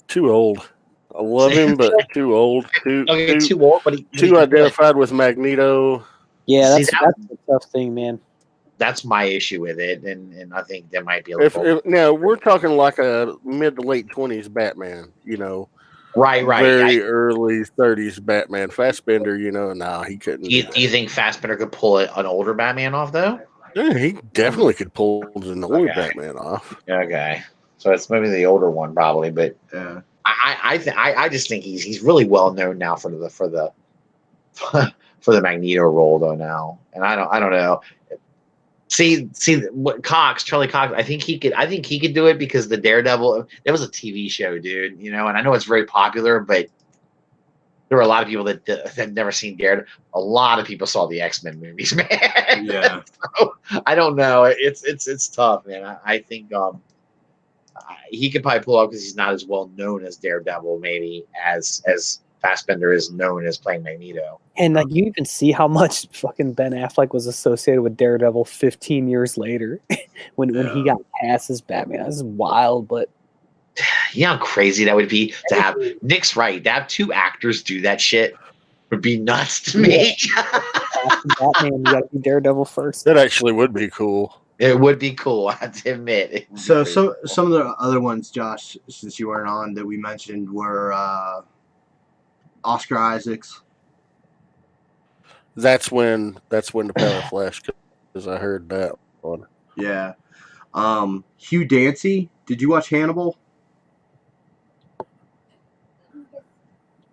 Too old. I love him, but too old. Okay, too old, but Too identified with Magneto. Yeah, See, that's the tough thing, man. That's my issue with it, and I think there might be a If, little. now we're talking like a mid to late 20s Batman, you know, Right. very early 30s Batman. Fassbender, you know, nah, he couldn't. Do you think Fassbender could pull an older Batman off though? Yeah, he definitely could pull an older Okay. Batman off. Okay, so it's maybe the older one probably, but Yeah. I just think he's really well known now for the for the Magneto role though now, and I don't know. See what Charlie Cox. I think he could do it because the Daredevil. It was a TV show, dude. You know, and I know it's very popular, but there were a lot of people that had never seen Daredevil. A lot of people saw the X-Men movies, man. Yeah. So, I don't know. It's tough, man. I think he could probably pull off because he's not as well known as Daredevil, maybe as Fassbender is known as playing Magneto. And like you even see how much fucking Ben Affleck was associated with Daredevil 15 years later when he got cast as Batman. That's wild, but You know how crazy that would be to have Nick's right. To have two actors do that shit would be nuts to me. Batman, you gotta be Daredevil first. That actually would be cool. It would be cool, I have to admit. It would be So pretty some of the other ones, Josh, since you weren't on, that we mentioned were Oscar Isaacs. That's when the power flashed because I heard that one. Yeah. Hugh Dancy. Did you watch Hannibal?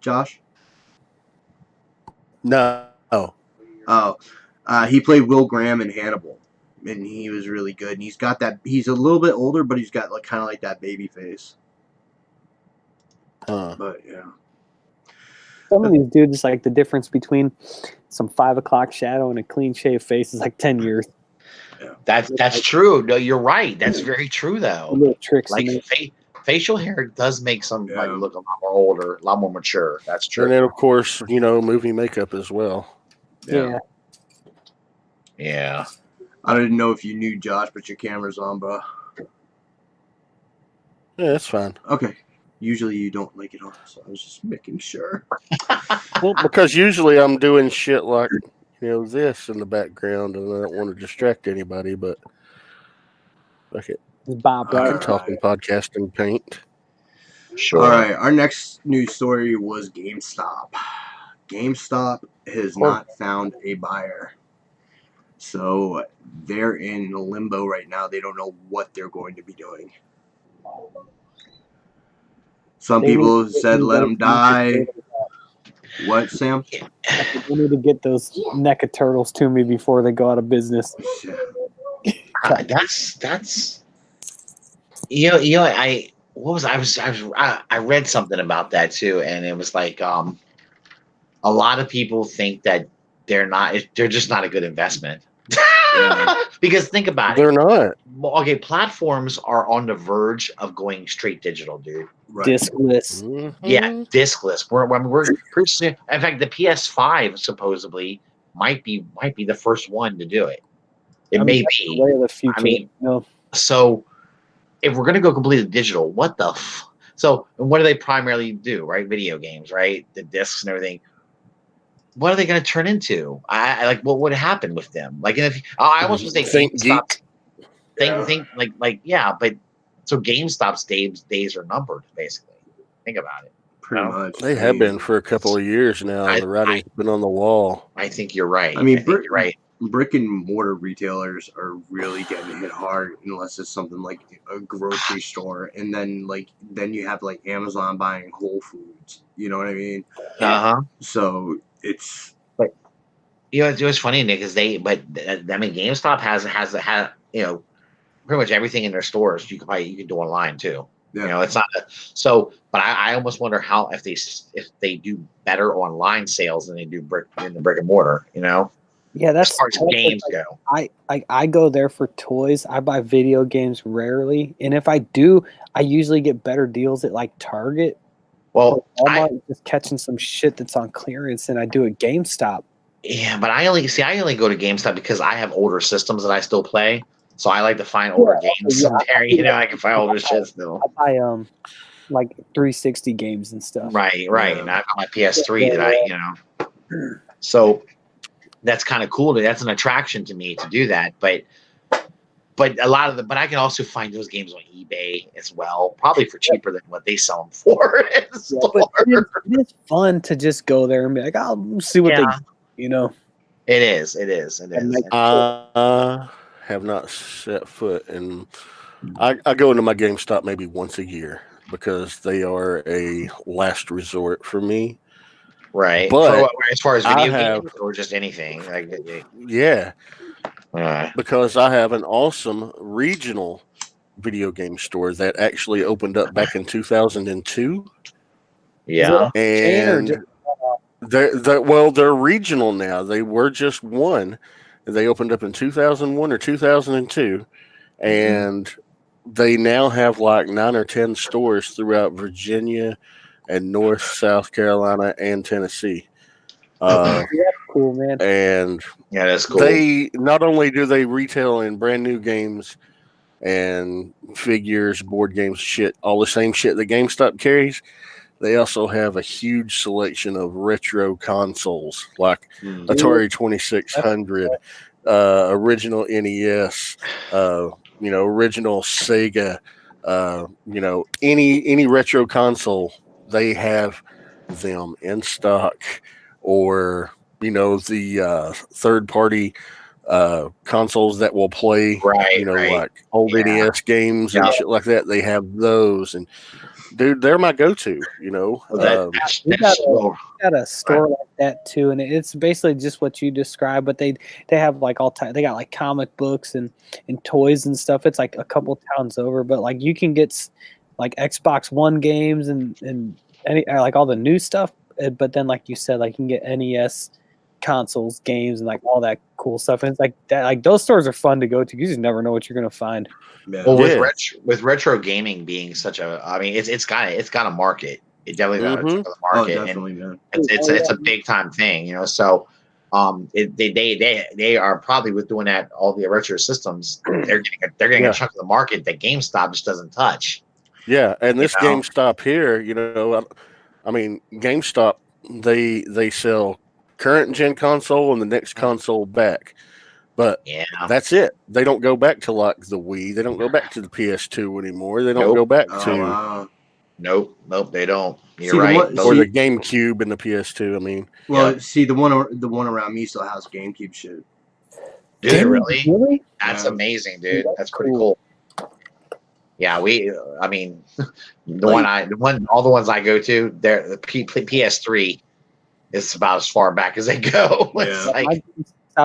Josh? No. Oh. He played Will Graham in Hannibal. And he was really good. And he's got that. He's a little bit older, but he's got like kind of like that baby face. But yeah. Some of these dudes, like the difference between some 5 o'clock shadow and a clean shaved face is like 10 years. Yeah. That's true. No, you're right. That's very true, though. Little tricks. Like facial hair does make somebody look a lot more older, a lot more mature. That's true. And then, of course, you know, movie makeup as well. Yeah. Yeah. I didn't know if you knew, Josh, but your camera's on, bro. Yeah, that's fine. Okay. Usually you don't like it on, so I was just making sure. Well, because usually I'm doing shit like, you know, this in the background, and I don't want to distract anybody, but fuck it. Bob, I right? can talk in podcasting paint. Sure. All right. Our next news story was GameStop. GameStop has not found a buyer. So they're in limbo right now. They don't know what they're going to be doing. Some people said let them die. What, Sam? We need to get those NECA turtles to me before they go out of business. That's I read something about that too, and it was like a lot of people think that they're just not a good investment. Because think about They're not. Okay, platforms are on the verge of going straight digital, dude. Right. Discless. Mm-hmm. Yeah, discless. We're pretty soon. In fact, the PS5 supposedly might be the first one to do it. It may that's be. the way of the future. I mean, no. So if we're gonna go completely digital, what the? So what do they primarily do? Right, video games, right? The discs and everything. What are they going to turn into? I like what would happen with them? Like, and if I almost would say GameStop. But so GameStop's days are numbered, basically. Think about it. Pretty much. They have been for a couple of years now. The writing's been on the wall. I think you're right. I mean, you're right. brick and mortar retailers are really getting hit hard unless it's something like a grocery store, and then you have like Amazon buying Whole Foods. You know what I mean? So it's You know, it was funny, Nick, is GameStop has pretty much everything in their stores. You can do online too. yeah. You know, it's not but I almost wonder how if they do better online sales than they do in the brick and mortar. You know, Yeah, as far as games like, go. I go there for toys. I buy video games rarely, and if I do, I usually get better deals at like Target. Well, or Walmart, just catching some shit that's on clearance, and I do at GameStop. Yeah, but I only go to GameStop because I have older systems that I still play. So I like to find older games there. You know, I can find older shit still. I buy like 360 games and stuff. Right. Yeah. And I've got my PS3 that So that's kind of cool. That's an attraction to me to do that. But but I can also find those games on eBay as well, probably for cheaper than what they sell them for. But it is fun to just go there and be like, I'll see what they. You know, it is. I have not set foot in. I go into my GameStop maybe once a year because they are a last resort for me. Right. But as far as video games or just anything, yeah, because I have an awesome regional video game store that actually opened up back in 2002. Yeah, and they're regional now. They were just one. They opened up in 2001 or 2002, and they now have like 9 or 10 stores throughout Virginia and North South Carolina and Tennessee. That's cool, man. And yeah, that's cool. They not only do they retail in brand new games and figures, board games, shit, all the same shit that GameStop carries. They also have a huge selection of retro consoles like Atari 2600, original NES, original Sega, any retro console, they have them in stock, or the third party consoles that will play like old NES games and shit like that. They have those, and dude, they're my go-to. We got a store like that too, and it's basically just what you described. But they have like they got like comic books and toys and stuff. It's like a couple towns over, but like you can get like Xbox One games and any like all the new stuff. But then, like you said, like you can get NES consoles, games, and like all that cool stuff. And it's like that. Like those stores are fun to go to. You just never know what you're gonna find. Yeah. Well, with retro gaming being such a, I mean, it's got a market. It definitely got a market. Oh, definitely, man. It's a big time thing, So, they are probably with doing that. All the retro systems, they're getting a chunk of the market that GameStop just doesn't touch. Yeah, and this GameStop here, I mean, GameStop, they sell current gen console and the next console back. But that's it. They don't go back to like the Wii. They don't go back to the PS2 anymore. They don't go back to. Nope, they don't. You're right. Or the GameCube and the PS2. I mean, see, the one around me still has GameCube shit. Dude, really? That's amazing, dude. That's pretty cool. Yeah, all the ones I go to, the PS3 is about as far back as they go. It's like.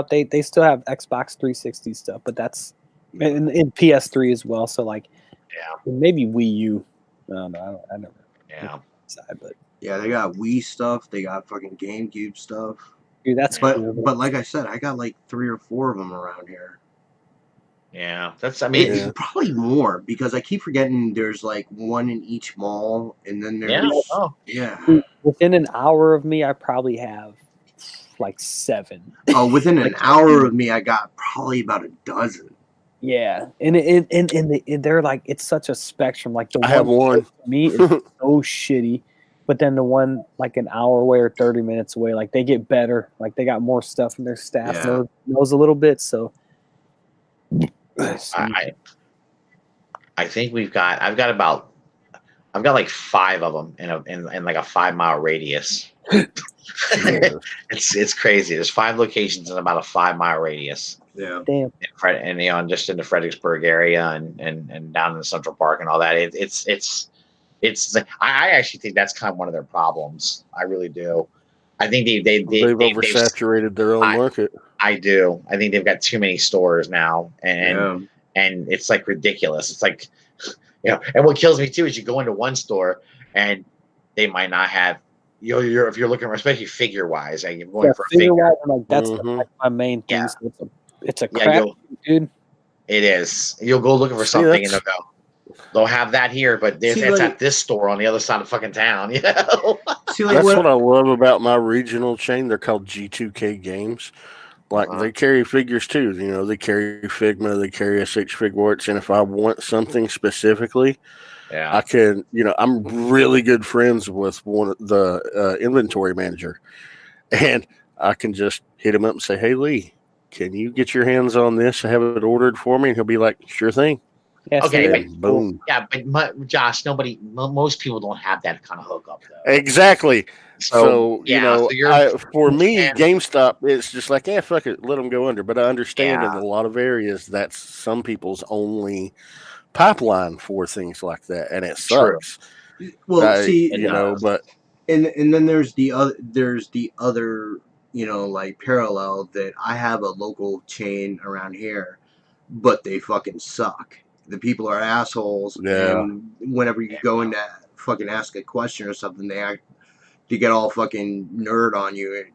They still have Xbox 360 stuff, but that's in PS3 as well. So like, maybe Wii U. I never. Yeah. Decide, but they got Wii stuff. They got fucking GameCube stuff. Dude, that's cool. But like I said, I got like 3 or 4 of them around here. Yeah, it's probably more because I keep forgetting there's like one in each mall, and then there's within an hour of me, I probably have like 7. Oh, within an hour of me, I got probably about a dozen. Yeah, and they're like, it's such a spectrum. Like the I have one for me is so shitty, but then the one like an hour away or 30 minutes away, like they get better. Like they got more stuff, and their staff knows a little bit. So I think I've got like 5 of them in like a 5-mile radius It's crazy. There's 5 locations in about a 5-mile radius. Yeah. Damn. And just in the Fredericksburg area and down in the Central Park and all that. It's I actually think that's kind of one of their problems. I really do. I think they've oversaturated their own market. I do. I think they've got too many stores now, and it's like ridiculous. It's like, and what kills me too is you go into one store and they might not have, if you're looking, especially figure wise, like you're going for a figure. Like, that's like my main thing. Yeah. So it's a crap, dude. It is. You'll go looking for something and they'll have that here, but it's at this store on the other side of fucking town. That's what I love about my regional chain. They're called G2K Games. Like they carry figures too. They carry Figma, they carry SH Figuarts, and if I want something specifically, I can. I'm really good friends with one of the inventory manager, and I can just hit him up and say, "Hey Lee, can you get your hands on this and have it ordered for me?" And he'll be like, "Sure thing." Yeah, okay, boom. Yeah, but Josh, most people don't have that kind of hookup though. Exactly. So for me, fan. GameStop, it's just like, fuck it, let them go under. But I understand in a lot of areas that's some people's only pipeline for things like that, and it sucks. True. Well, but and then there's the other like parallel that I have a local chain around here, but they fucking suck. The people are assholes, and whenever you go in to fucking ask a question or something, they get all fucking nerd on you.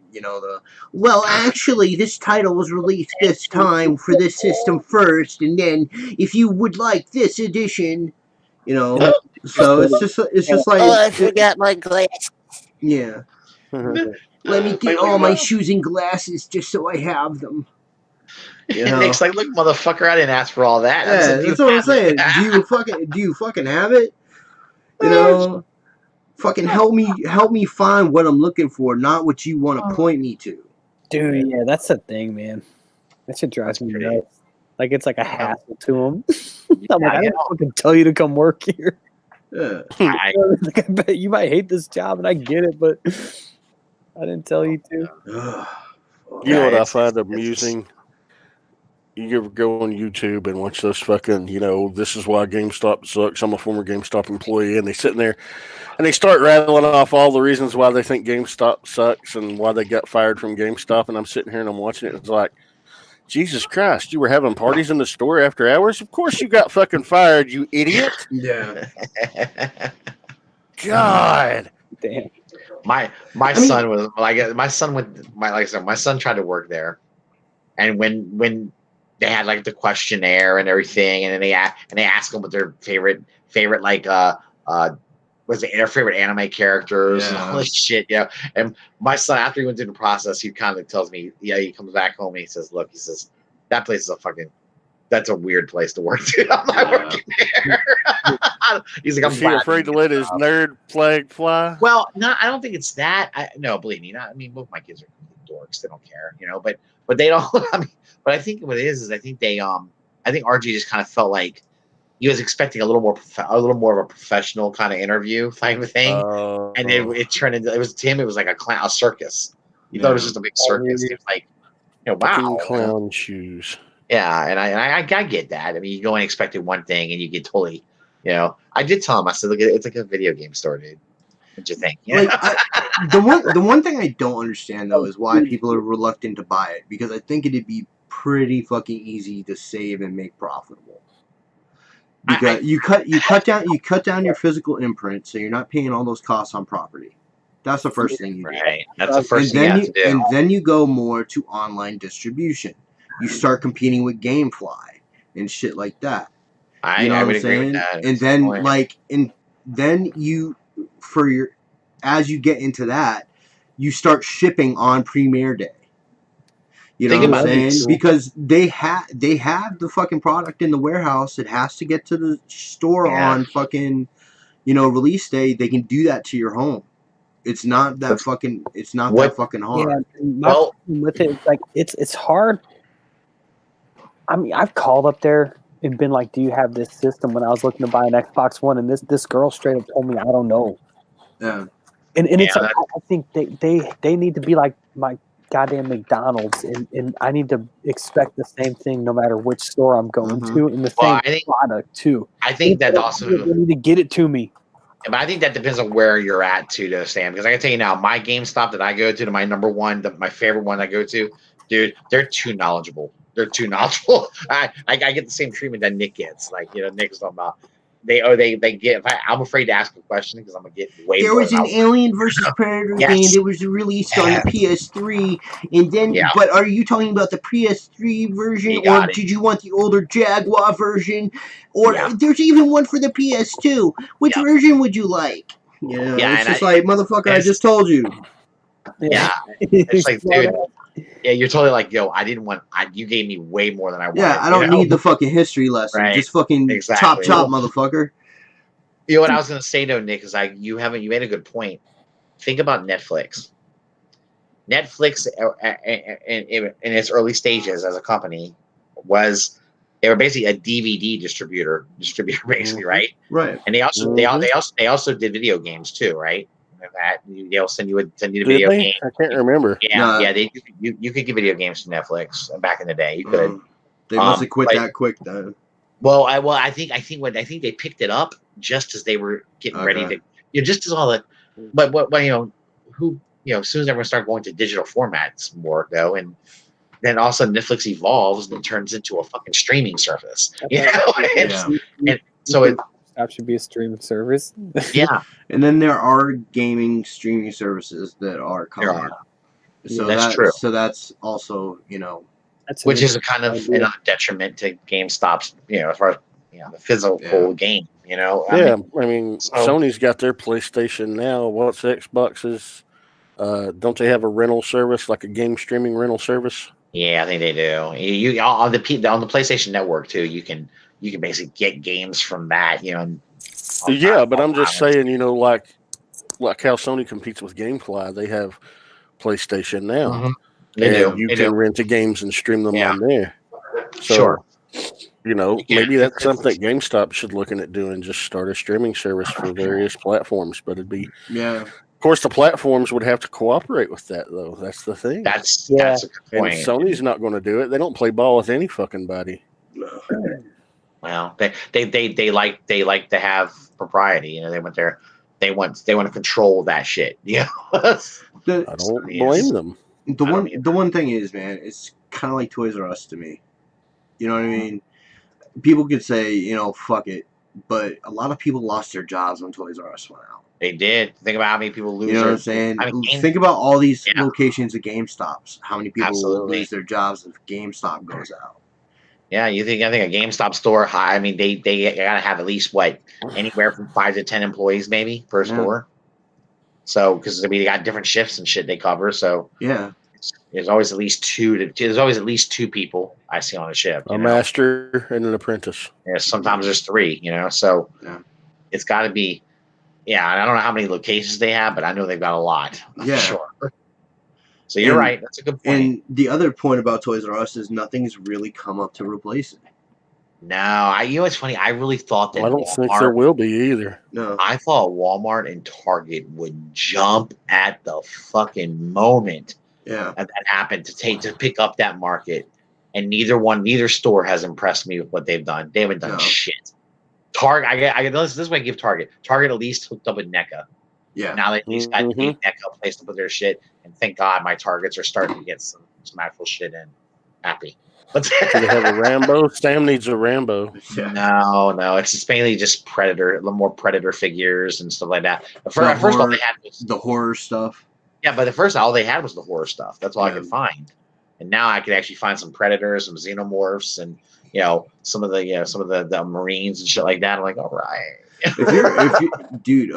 Well, actually, this title was released this time for this system first, and then if you would like this edition, so it's just like, I forgot my glasses. Yeah. Let me get all my shoes and glasses just so I have them. Nick's like, look, motherfucker, I didn't ask for all that. That's what I'm saying. Do you fucking have it? Fucking help me find what I'm looking for, not what you want to point me to. Dude, yeah, that's the thing, man. That shit drives me nuts. Like, it's like a hassle to them. I'm like, I didn't fucking tell you to come work here. Yeah. I bet you might hate this job, and I get it, but I didn't tell you to. You know what I find amusing? You ever go on YouTube and watch those fucking, this is why GameStop sucks. I'm a former GameStop employee, and they sit in there and they start rattling off all the reasons why they think GameStop sucks and why they got fired from GameStop. And I'm sitting here and I'm watching it. And it's like, Jesus Christ, you were having parties in the store after hours? Of course you got fucking fired, you idiot. Yeah. God. Damn. My son was like, my son tried to work there, and when they had like the questionnaire and everything, and then they asked them what their favorite like was their favorite anime characters and all this shit, And my son, after he went through the process, he kind of tells me, he comes back home and he says, "Look," he says, "that place is that's a weird place to work to. I'm not working there." He's like, "I'm afraid to let his nerd flag fly." Well, no, I don't think it's that. No, believe me, I mean, both my kids are dorks. They don't care, but they don't. I mean, but I think what it is I think they I think RG just kind of felt like he was expecting a little more of a professional kind of interview type of thing, and it turned into, it was to him, it was like a circus. He thought it was just a big circus. He was like, wow, clown shoes. Yeah, and I get that. I mean, you go in expecting one thing and you get totally, I did tell him, I said, look, it's like a video game store, dude. What'd you think? Like, the one thing I don't understand though is why people are reluctant to buy it, because I think it'd be pretty fucking easy to save and make profitable. Because you cut down your physical imprint, so you're not paying all those costs on property. That's the first thing you do. Right. That's the first thing you have to do. And then you go more to online distribution. You start competing with GameFly and shit like that. I would agree with that. And then as you get into that, you start shipping on premiere day. You know what I'm saying? Because they have the fucking product in the warehouse. It has to get to the store on fucking, release day. They can do that to your home. It's not that fucking. It's not that fucking hard. Yeah, with it, it's like it's hard. I mean, I've called up there and been like, "Do you have this system?" When I was looking to buy an Xbox One, and this girl straight up told me, "I don't know." Yeah. And it's Yeah, like, I think they need to be like my goddamn McDonald's, and I need to expect the same thing no matter which store I'm going to, and the Well, same product too. I think that also, they need to get it to me. but I think that depends on where you're at too, though, Sam. Because I can tell you now, my GameStop that I go to my number one, my favorite one I go to, dude, they're too knowledgeable. They're too knowledgeable. I get the same treatment that Nick gets. Like, you know, Nick's talking about they get. I'm afraid to ask a question because I'm gonna get way. There more was an Alien versus Predator game that was released on the PS3, and then. Yeah. But are you talking about the PS3 version, You or got it. did you want the older Jaguar version? Or Yeah. there's even one for the PS2. Which Yeah. version would you like? You know, Yeah, it's and just like, motherfucker, I just told you. Yeah, it's like, dude. Yeah, you're totally like, yo, I didn't want. You gave me way more than I wanted. Yeah, I don't need the fucking history lesson. Right. Just fucking Exactly. chop, motherfucker. You know what I was gonna say though, Nick, is like you made a good point. Think about Netflix. Netflix, in its early stages as a company, they were basically a DVD distributor, basically, right? Right. And they also did video games too, right? That they'll send you a video game. I can't remember. Yeah, you could get video games to Netflix back in the day. You could. They must have quit that quick then. Well, I think they picked it up just as they were getting ready to, just as all the, but as soon as everyone started going to digital formats more though, and then all of a sudden Netflix evolves and it turns into a fucking streaming service, and so that should be a streaming service. Yeah, and then there are gaming streaming services that are coming. So that's true. So that's also which is a kind of another detriment to GameStop's, as far as the physical game. I mean, Sony's got their PlayStation now. What's Xbox's? Don't they have a rental service, like a game streaming rental service? Yeah, I think they do. You on the PlayStation Network too. You can basically get games from that. But I'm just saying, like how Sony competes with GameFly, they have PlayStation now. Mm-hmm. You can rent the games and stream them on there. So, sure. Maybe that's something GameStop should look at doing. Just start a streaming service for various platforms. But it'd be, of course, the platforms would have to cooperate with that, though. That's the thing. That's a good point. And Sony's not going to do it. They don't play ball with any fucking body. No. Well, they like to have propriety. They want to control that shit. I don't blame them. The one thing is, man, it's kind of like Toys R Us to me. You know what I mean? People could say, fuck it, but a lot of people lost their jobs when Toys R Us went out. They did. Think about how many people lose. You know what I'm saying? Think about all these locations of GameStops. How many people will lose their jobs if GameStop goes out? Yeah, I think a GameStop store. I mean, they gotta have at least anywhere from 5 to 10 employees maybe per store. So, because they got different shifts and shit they cover. So there's always at least two people I see on a shift. A master and an apprentice. Yeah, sometimes there's 3. So it's got to be. Yeah, I don't know how many locations they have, but I know they've got a lot. Yeah, sure. So you're right. That's a good point. And the other point about Toys R Us is nothing's really come up to replace it. No, it's funny. I really thought that. I don't think there will be either. No, I thought Walmart and Target would jump at the fucking moment. That happened to pick up that market, and neither store has impressed me with what they've done. They haven't done shit. Target, this is why I give Target. Target at least hooked up with NECA. Yeah. Now they at least got NECA place to put their shit, and thank God my Targets are starting to get some actual shit in. Happy. Do they have a Rambo? Sam needs a Rambo. No, it's just mainly just Predator, a little more Predator figures and stuff like that. But first all they had was the horror stuff. Yeah, but all they had was the horror stuff. That's all I could find. And now I could actually find some Predators, some Xenomorphs, and some of the Marines and shit like that. I'm like, all right. if you dude,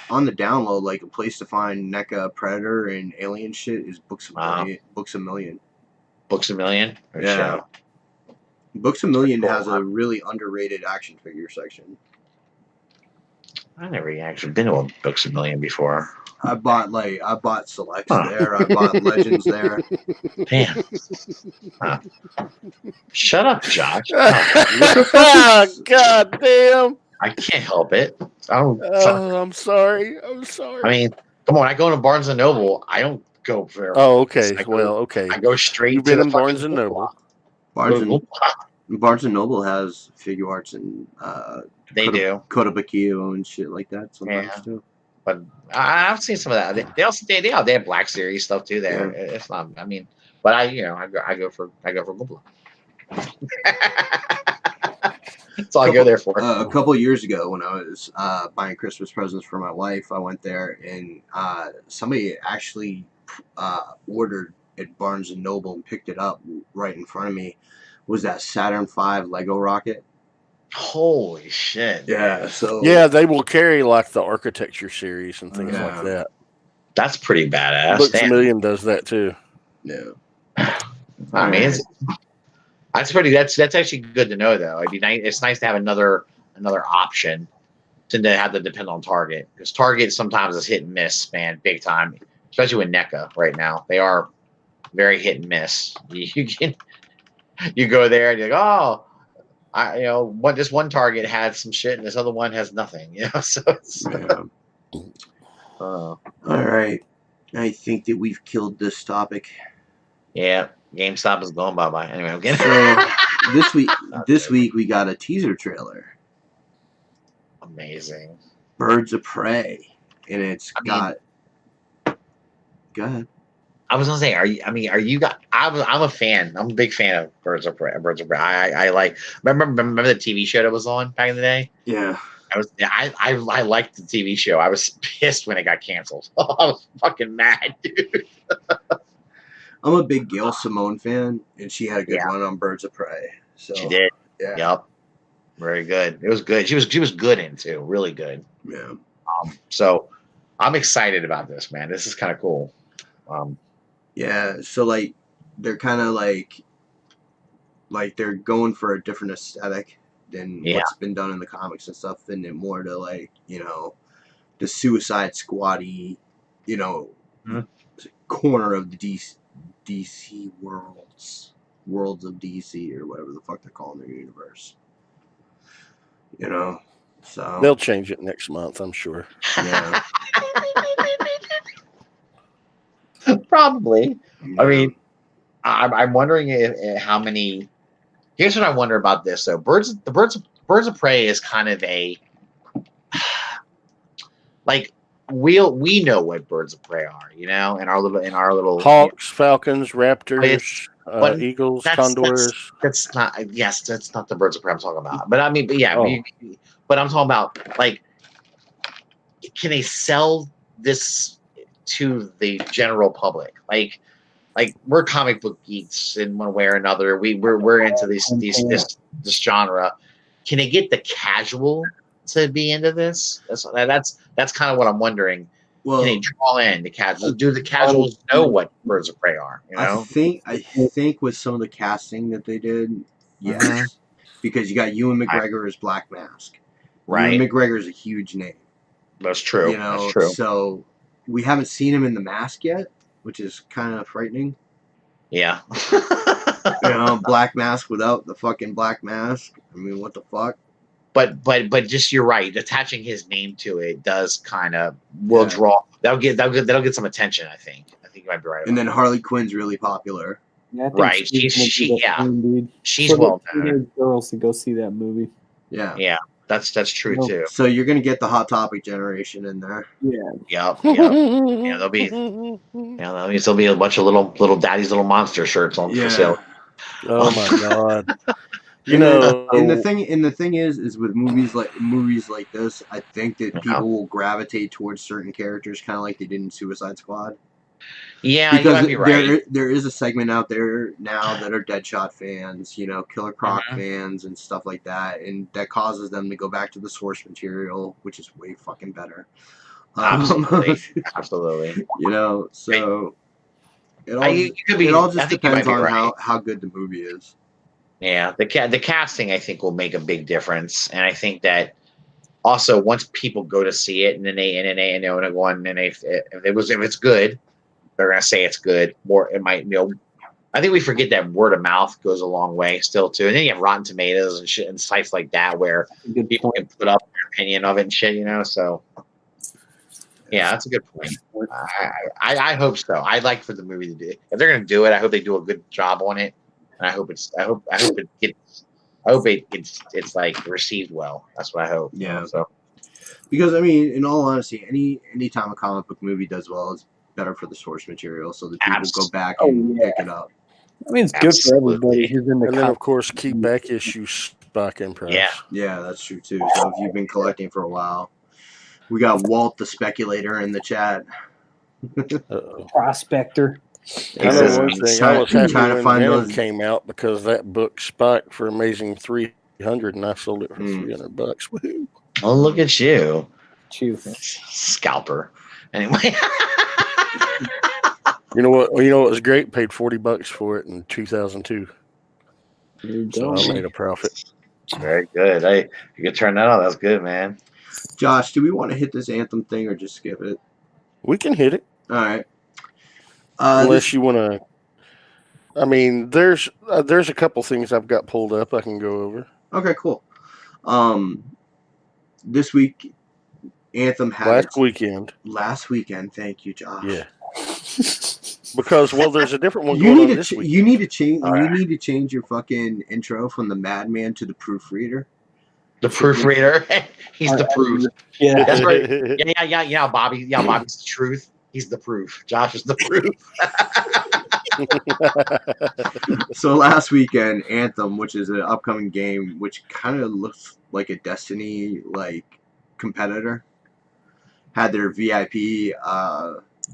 on the download, like a place to find NECA, Predator, and Alien shit is Books a Million. Books a Million? Yeah. Books a Million has a really underrated action figure section. I never actually been to a Books a Million before. I bought Selects there. I bought Legends there. Damn. Shut up, Josh. God damn. I can't help it. I'm sorry. I mean, Come on, I go to Barnes and Noble. I don't go for. Oh, okay. I go, Well, okay. I go straight You've to been the in fucking Barnes and Noble. Barnes and Noble has figure arts and They do. Kotobukiyo and shit like that sometimes Yeah. too. But I've seen some of that. They also they have Black Series stuff too. There, it's not. I mean, but I go for Goomba. That's all I go there for. A couple of years ago, when I was buying Christmas presents for my wife, I went there and somebody actually ordered at Barnes and Noble and picked it up right in front of me. Was that Saturn V Lego rocket? Holy shit! Yeah. So yeah, they will carry like the architecture series and things like that. That's pretty badass. Books A Million does that too. Yeah. I mean, that's pretty. That's actually good to know, though. It'd be nice. It's nice to have another option to have to depend on Target, because Target sometimes is hit and miss, man, big time. Especially with NECA right now, they are very hit and miss. You go there and you're like, oh, this one Target had some shit and this other one has nothing. So it's, all right. I think that we've killed this topic. Yeah, GameStop is going bye-bye. Anyway, I'm getting so this week we got a teaser trailer. Amazing. Birds of Prey, and it's got. Go ahead. I was gonna say, are you got? I'm a fan. I'm a big fan of Birds of Prey. I like. Remember the TV show that was on back in the day? Yeah. I liked the TV show. I was pissed when it got canceled. I was fucking mad, dude. I'm a big Gail Simone fan, and she had a good run on Birds of Prey. So she did. Yeah. Yep. Very good. It was good. She was good in too. Really good. Yeah. So I'm excited about this, man. This is kind of cool. Yeah. So like, they're kind of like they're going for a different aesthetic than what's been done in the comics and stuff, and then more to like, the Suicide Squad-y, corner of the DC worlds of DC, or whatever the fuck they're calling their universe. So they'll change it next month, I'm sure. Yeah. Probably. Yeah. I mean, I'm wondering how many. Here's what I wonder about this though. Birds of Prey is kind of a like we know what Birds of Prey are, in our little Hawks, Falcons, Raptors, Eagles, Condors. That's not the Birds of Prey I'm talking about. But I mean, but yeah, but I'm talking about like, can they sell this to the general public? Like we're comic book geeks in one way or another. We're into this genre. Can they get the casual to be into this? That's kind of what I'm wondering. Well, can they draw in the casuals? Do the casuals know what Birds of Prey are? I think with some of the casting that they did, yes, because you got Ewan McGregor as Black Mask. Right, Ewan McGregor is a huge name. That's true. That's true. So we haven't seen him in the mask yet, which is kind of frightening. Yeah. Black Mask without the fucking black mask. I mean, what the fuck? But just, you're right. Attaching his name to it does kind of draw. That'll get some attention. I think you might be right. And then Harley Quinn's really popular. Yeah, I think right. She's well known. Girls to go see that movie. Yeah. Yeah. That's true too. So you're gonna get the Hot Topic generation in there. Yeah. Yep. Yeah, there'll be a bunch of little Daddy's Little Monster shirts on for sale. Oh my god. And the thing is with movies like this, I think that people will gravitate towards certain characters, kind of like they did in Suicide Squad. Yeah, because you might be right. There is a segment out there now that are Deadshot fans, Killer Croc fans and stuff like that, and that causes them to go back to the source material, which is way fucking better. Absolutely. So it all just depends on how good the movie is. Yeah, the casting, I think, will make a big difference, and I think that also once people go to see it, and then if it's good, they're gonna say it's good. More, it might, I think we forget that word of mouth goes a long way still too, and then you have Rotten Tomatoes and shit and sites like that where people can put up their opinion of it and shit. So yeah, that's a good point. I hope so. I'd like for the movie to do it. If they're going to do it, I hope they do a good job on it, and I hope it's like received well. That's what I hope. Yeah. So Because I mean, in all honesty, any time a comic book movie does well, it's better for the source material, so that people go back and pick it up. I mean, it's good for everybody who's in the And then, of course, keep back issues spike in price. Yeah, that's true too. So if you've been collecting for a while, we got Walt the Speculator in the chat. Prospector. I know one thing. I was happy trying to when find Venom those. came out because that book spiked for amazing 300, and I sold it for $300. Woohoo! Oh, look at you, scalper. Anyway, You know what? You know what was great? Paid $40 for it in 2002. So I made a profit. Very good. Hey, you can turn that on. That's good, man. Josh, do we want to hit this Anthem thing or just skip it? We can hit it. All right. Unless you want to. I mean, there's a couple things I've got pulled up I can go over. Okay, cool. This week, Anthem had last weekend. Thank you, Josh. Yeah. Because there's a different one going on this week. You need to change. You need to change your fucking intro from the madman to the proofreader. The proofreader. He's the proof. Yeah, that's right. Yeah. Bobby's the truth. He's the proof. Josh is the proof. So last weekend, Anthem, which is an upcoming game, which kind of looks like a Destiny competitor, had their VIP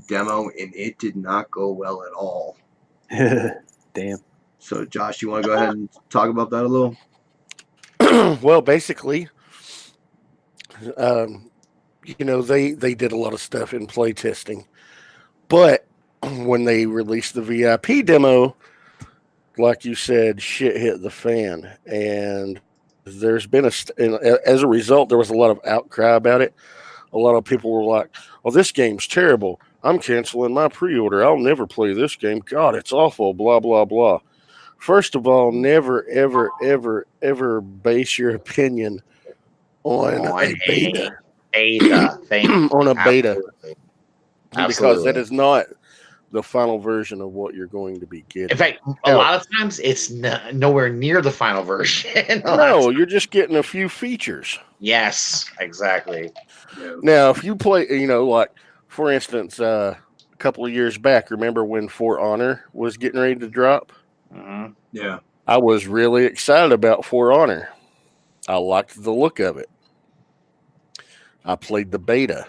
demo, and it did not go well at all. Damn. So Josh, you want to go ahead and talk about that a little? Well, basically, they did a lot of stuff in play testing, but when they released the VIP demo, like you said, shit hit the fan, and there's been as a result, there was a lot of outcry about it. A lot of people were like, "Oh, this game's terrible. I'm canceling my pre-order. I'll never play this game. God, it's awful, blah, blah, blah." First of all, never, ever, ever, ever base your opinion on a beta. On a beta. Because that is not the final version of what you're going to be getting. In fact, a lot of times it's nowhere near the final version. No, you're just getting a few features. Yes, exactly. Now, if you play, like, for instance, a couple of years back, remember when For Honor was getting ready to drop? Mm-hmm. Yeah. I was really excited about For Honor. I liked the look of it. I played the beta.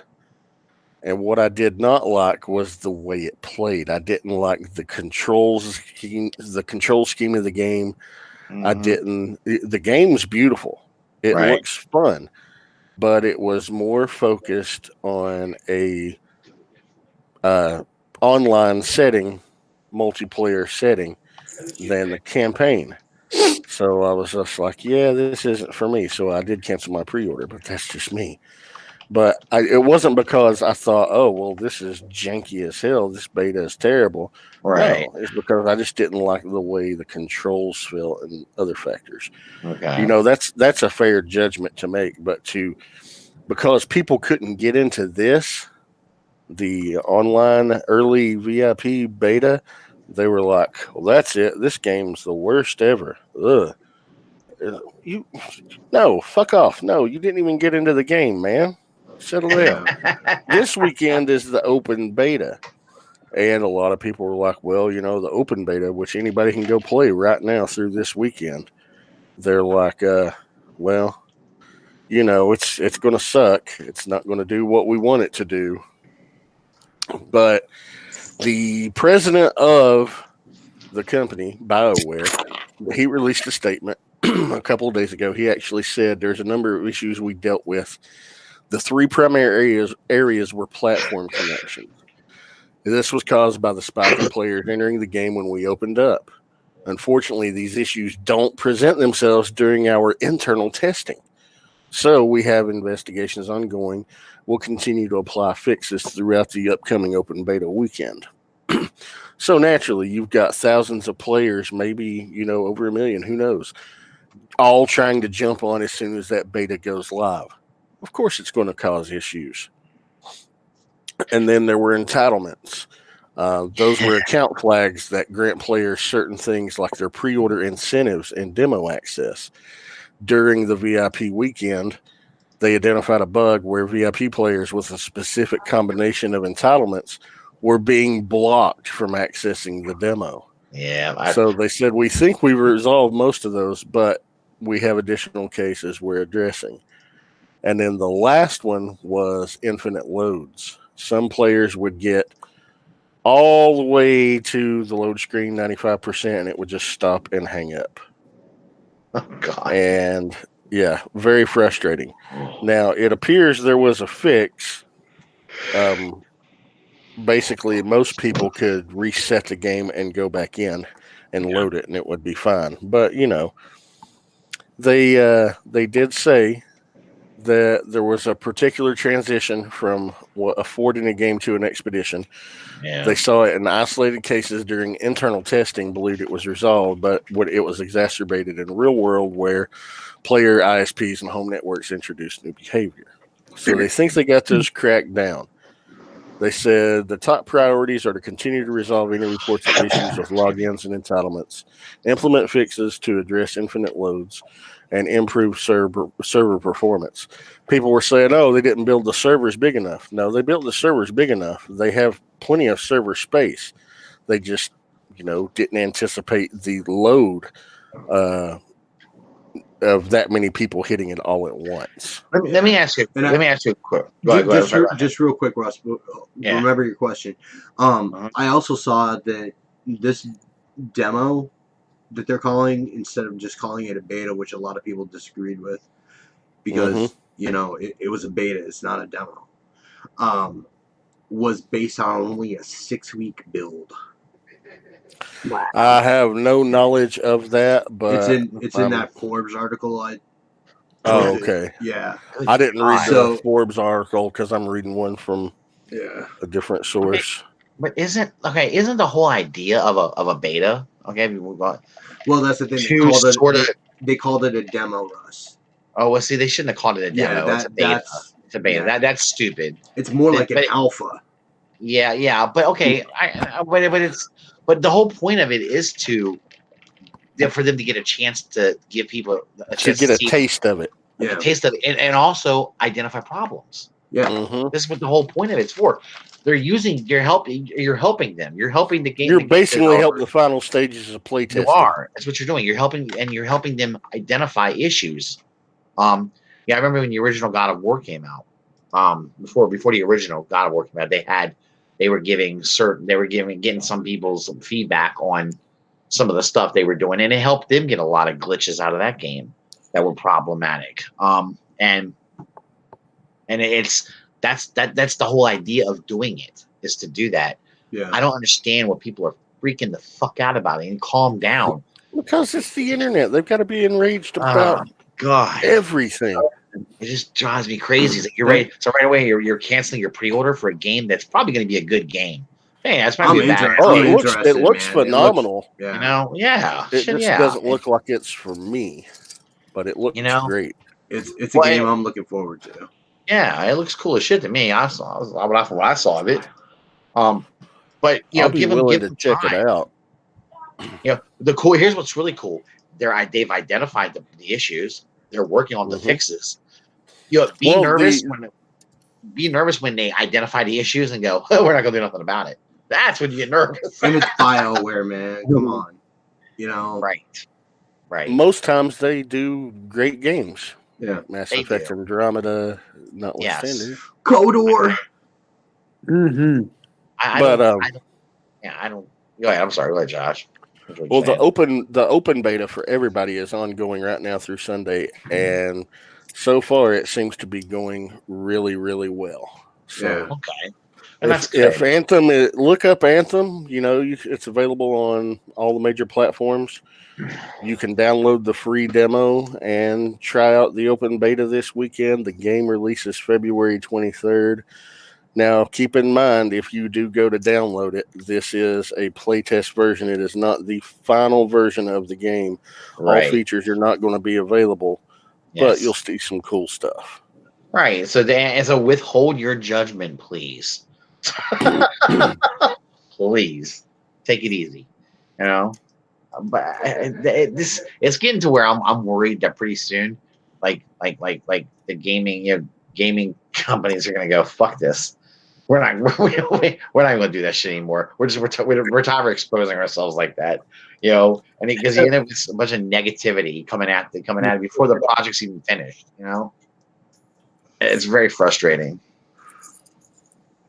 And what I did not like was the way it played. I didn't like the control scheme of the game. Mm-hmm. The game's beautiful. It looks fun. But it was more focused on a online setting, multiplayer setting, than the campaign. So I was just like, yeah, this isn't for me. So I did cancel my pre-order, but that's just me. But it wasn't because I thought, oh, well, this is janky as hell. This beta is terrible. Right. No, it's because I just didn't like the way the controls felt and other factors. Okay. That's a fair judgment to make. But because people couldn't get into the online early VIP beta, they were like, well, that's it. This game's the worst ever. Ugh. No, fuck off. No, you didn't even get into the game, man. Settle down. This weekend is the open beta. And a lot of people were like, well, the open beta, which anybody can go play right now through this weekend. They're like, well, it's going to suck. It's not going to do what we want it to do. But the president of the company, BioWare, he released a statement a couple of days ago. He actually said there's a number of issues we dealt with. The three primary areas were platform connection. This was caused by the spike in players entering the game when we opened up. Unfortunately, these issues don't present themselves during our internal testing. So we have investigations ongoing. We'll continue to apply fixes throughout the upcoming open beta weekend. So naturally, you've got thousands of players, maybe, over 1 million, who knows, all trying to jump on as soon as that beta goes live. Of course, it's going to cause issues. And then there were entitlements. Those were account flags that grant players certain things like their pre-order incentives and demo access. During the VIP weekend, they identified a bug where VIP players with a specific combination of entitlements were being blocked from accessing the demo. Yeah. So they said, we think we resolved most of those, but we have additional cases we're addressing. And then the last one was infinite loads. Some players would get all the way to the load screen, 95%, and it would just stop and hang up. Oh, God. And yeah, very frustrating. Now, it appears there was a fix. Basically, most people could reset the game and go back in and load it, and it would be fine. But, you know, they did say that there was a particular transition from affording a game to an expedition. Yeah. They saw it in isolated cases during internal testing, believed it was resolved, but it was exacerbated in the real world where player ISPs and home networks introduced new behavior. So they think they got those cracked down. They said the top priorities are to continue to resolve any reports of issues with logins and entitlements, implement fixes to address infinite loads, and improve server performance. People were saying, oh, they didn't build the servers big enough. No, they built the servers big enough. They have plenty of server space. They just, didn't anticipate the load of that many people hitting it all at once. Let me ask you. Let me ask you a quick. Just real quick, Ross. Remember your question. I also saw that this demo that they're calling, instead of just calling it a beta, which a lot of people disagreed with, because it was a beta, it's not a demo, was based on only a 6-week build. Wow. I have no knowledge of that, but it's in that Forbes article. Oh, okay. Yeah, I didn't read the Forbes article because I'm reading one from a different source. But isn't the whole idea of a beta? Okay, well, that's the thing. They called it a demo, Russ. Oh, well, see, they shouldn't have called it a demo. It's a beta. It's a beta. That's stupid. It's more like an alpha. Yeah, but okay, but the whole point of it is for them to get a chance to give people a chance to get a taste of it. A taste of it, and also identify problems. Yeah, this is what the whole point of it's for. You're helping them. You're helping the game. You're basically helping the final stages of playtesting. You are. That's what you're doing. You're helping them identify issues. I remember when the original God of War came out. Before the original God of War came out, they were getting some people's feedback on some of the stuff they were doing, and it helped them get a lot of glitches out of that game that were problematic. And that's the whole idea of doing it, is to do that. Yeah. I don't understand what people are freaking the fuck out about it, and calm down. Because it's the internet. They've got to be enraged about everything. It just drives me crazy. It's like you're ready. So right away you're canceling your pre-order for a game that's probably going to be a good game. Hey, that's probably bad. It looks phenomenal. It just doesn't look like it's for me, but it looks great. It's a game I'm looking forward to. Yeah, it looks cool as shit to me. I saw what I saw of it. But I'll be willing to check it out. Here's what's really cool. They've identified the issues. They're working on the fixes. Be nervous when they identify the issues and go, "Oh, we're not going to do nothing about it." That's when you get nervous. And it's BioWare, man. Come on, Right. Most times they do great games. Yeah, Mass Effect Andromeda, notwithstanding. KOTOR. Mm-hmm. I don't. Go ahead. I'm sorry. Go ahead, Josh. Well, the open beta for everybody is ongoing right now through Sunday, and so far it seems to be going really, really well. So, okay. If Anthem, look up Anthem. It's available on all the major platforms. You can download the free demo and try out the open beta this weekend. The game releases February 23rd. Now, keep in mind, if you do go to download it, this is a playtest version. It is not the final version of the game. All features are not going to be available, but you'll see some cool stuff. Right. So withhold your judgment, please. Please take it easy. You know, but it's getting to where I'm worried that pretty soon, like the gaming companies are gonna go, fuck this. We're not we're not going to do that shit anymore. We're tired of exposing ourselves like that, you know. And because you end up with a bunch of negativity coming at it before the project's even finished, you know. It's very frustrating.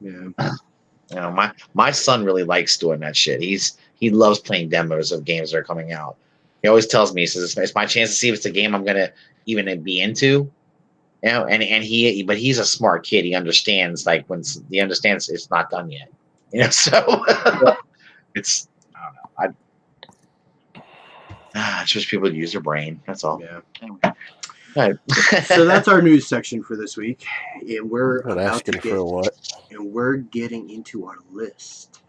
Yeah. You know, my son really likes doing that shit. He loves playing demos of games that are coming out. He always tells me, he says, it's my chance to see if it's a game I'm gonna even be into. You know, and but he's a smart kid. He understands it's not done yet. You know, so it's I don't know. I just people to use their brain. That's all. Yeah. Anyway. All right. So that's our news section for this week, and we're Not about to asking for what. and we're getting into our list.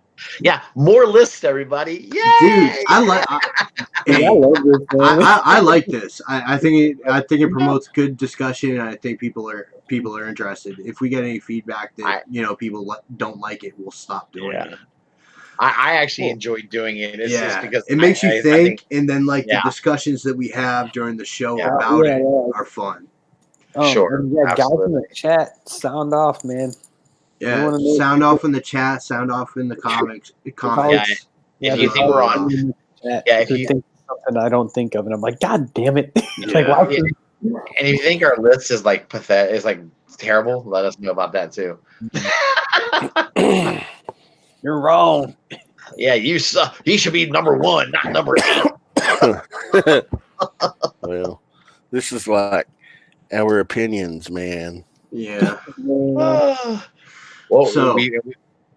Yeah, more lists, everybody. Yay! Dude, I love this, man. I like this. I think it promotes good discussion, and I think people are interested. If we get any feedback that people don't like it, we'll stop doing it. I actually enjoy doing it. It's just because it makes you think, and then the Yeah. discussions that we have during the show about it are fun. Sure, and guys in absolutely. the chat, sound off, man. Yeah, sound off in the chat, sound off in the comments. If you think we're on, if you think something I don't think of, and I'm like, God damn it! Yeah. And if you think our list is pathetic, is terrible, let us know about that too. You're wrong. Yeah, you suck. You should be number 1, not number 8. Well, this is like our opinions, man. Yeah. Well, So we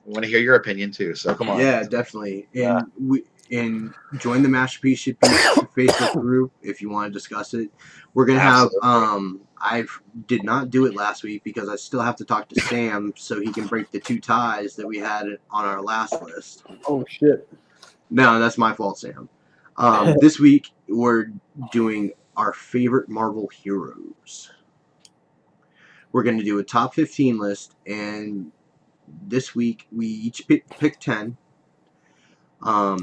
want to hear your opinion too. So come on. Yeah, definitely. And join the Masterpiece Should Be Facebook group if you want to discuss it. We're gonna have I did not do it last week because I still have to talk to Sam so he can break the 2 ties that we had on our last list. Oh shit. No, that's my fault, Sam. This week we're doing our favorite Marvel heroes. We're going to do a top 15 list, and this week we each pick 10.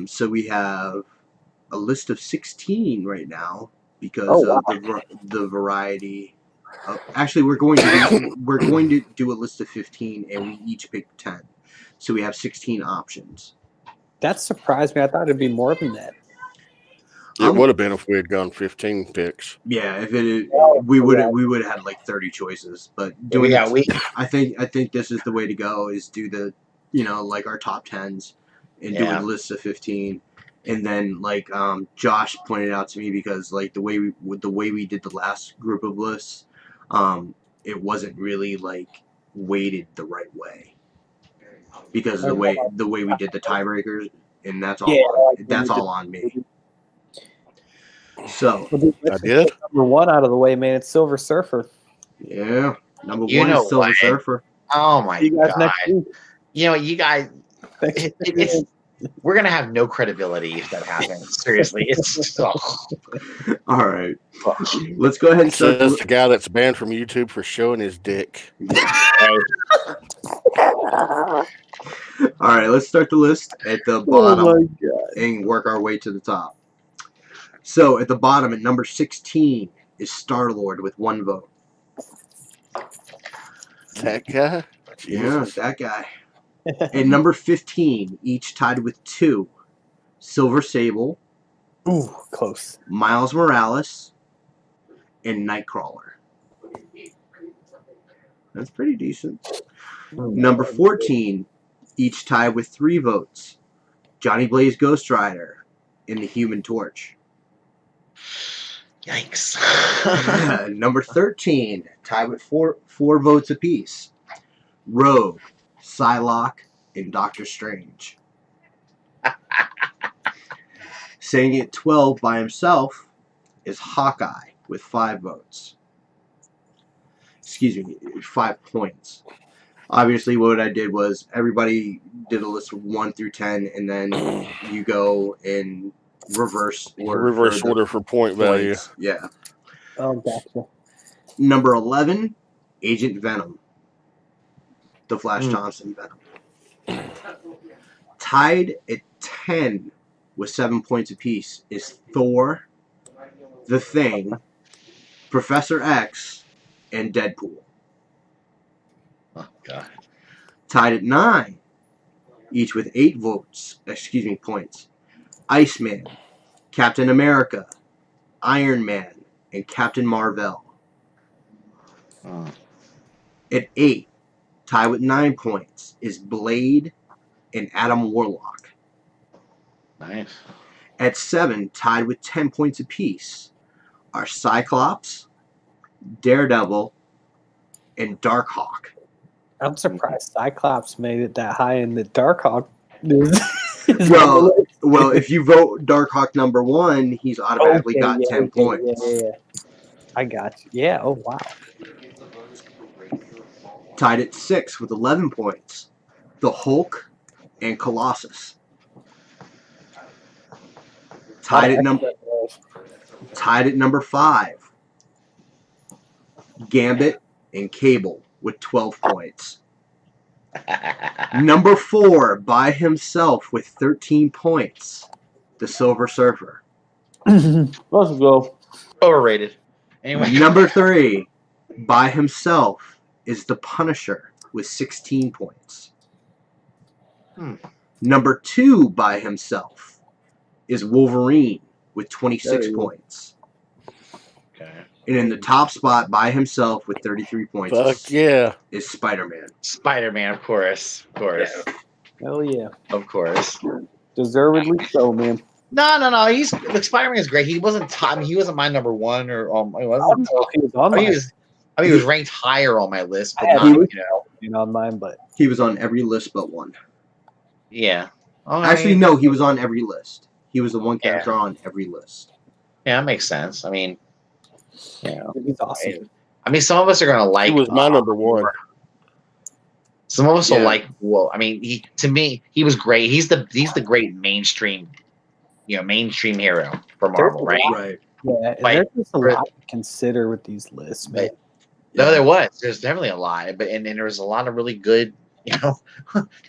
So we have a list of 16 right now because of the variety. Actually, we're going to do a list of 15, and we each pick 10. So we have 16 options. That surprised me. I thought it'd be more than that. It would have been if we had gone 15 picks. Yeah, if we would have had 30 choices. But I think this is the way to go. Is do the our top 10s and do a list of 15, and then Josh pointed out to me because the way we did the last group of lists, it wasn't really weighted the right way because of the way we did the tiebreakers, and that's all on me. So I did. Number 1 out of the way, man. It's Silver Surfer. Yeah, number 1 is Silver Surfer. Oh my god! Next week. You guys, we're gonna have no credibility if that happens. Seriously, it's all right. Let's go ahead and start. That's the guy that's banned from YouTube for showing his dick. All right, let's start the list at the bottom and work our way to the top. So at the bottom, at number 16, is Star-Lord with 1 vote. That guy? Yeah, that guy. At number 15, each tied with 2, Silver Sable. Ooh, close. Miles Morales, and Nightcrawler. That's pretty decent. Number 14, each tied with 3 votes, Johnny Blaze Ghost Rider and the Human Torch. Yikes. Number 13, tied with four votes apiece, Rogue, Psylocke, and Doctor Strange. Saying at 12 by himself is Hawkeye with 5 votes. Excuse me, 5 points. Obviously, what I did was everybody did a list of 1 through 10, and then you go in reverse order for point value. Yeah. Oh, gotcha. Number 11, Agent Venom. The Flash Thompson Venom. Tied at 10 with 7 points apiece is Thor, The Thing, Professor X, and Deadpool. Oh God. Tied at 9, each with 8 points. Iceman, Captain America, Iron Man, and Captain Marvel. Oh. At 8, tied with 9 points, is Blade and Adam Warlock. Nice. At 7, tied with 10 points apiece, are Cyclops, Daredevil, and Darkhawk. I'm surprised Cyclops made it that high in the Darkhawk. is Well, if you vote Darkhawk number 1, he's automatically got 10 points. Yeah. I got you. Yeah. Oh wow. Tied at 6 with 11 points, the Hulk and Colossus. Tied at number 5, Gambit and Cable with 12 points. Number 4, by himself with 13 points, the Silver Surfer. Let's go. Overrated. Anyway. Number 3, by himself, is the Punisher with 16 points. Number 2, by himself, is Wolverine with 26 points. Okay. And in the top spot by himself with 33 points is Spider-Man. Spider-Man, of course. Of course. Yeah. Hell yeah. Of course. Deservedly so, man. No. He's like Spider-Man is great. He wasn't he wasn't my number 1 or he I wasn't. don't know if he was on mine. He was ranked higher on my list, but I not, on mine, but He was on every list but one. Yeah. Okay. Actually, no, he was on every list. He was the one character on every list. Yeah, that makes sense. I mean, he's awesome. I mean, some of us are gonna like. He was my number 1. Some of us will like. Well, I mean, he was great. He's the great mainstream, mainstream hero for Marvel, right? Right. Yeah, and there's just a lot to consider with these lists, man. No, there was. There's definitely a lot, but and there was a lot of really good.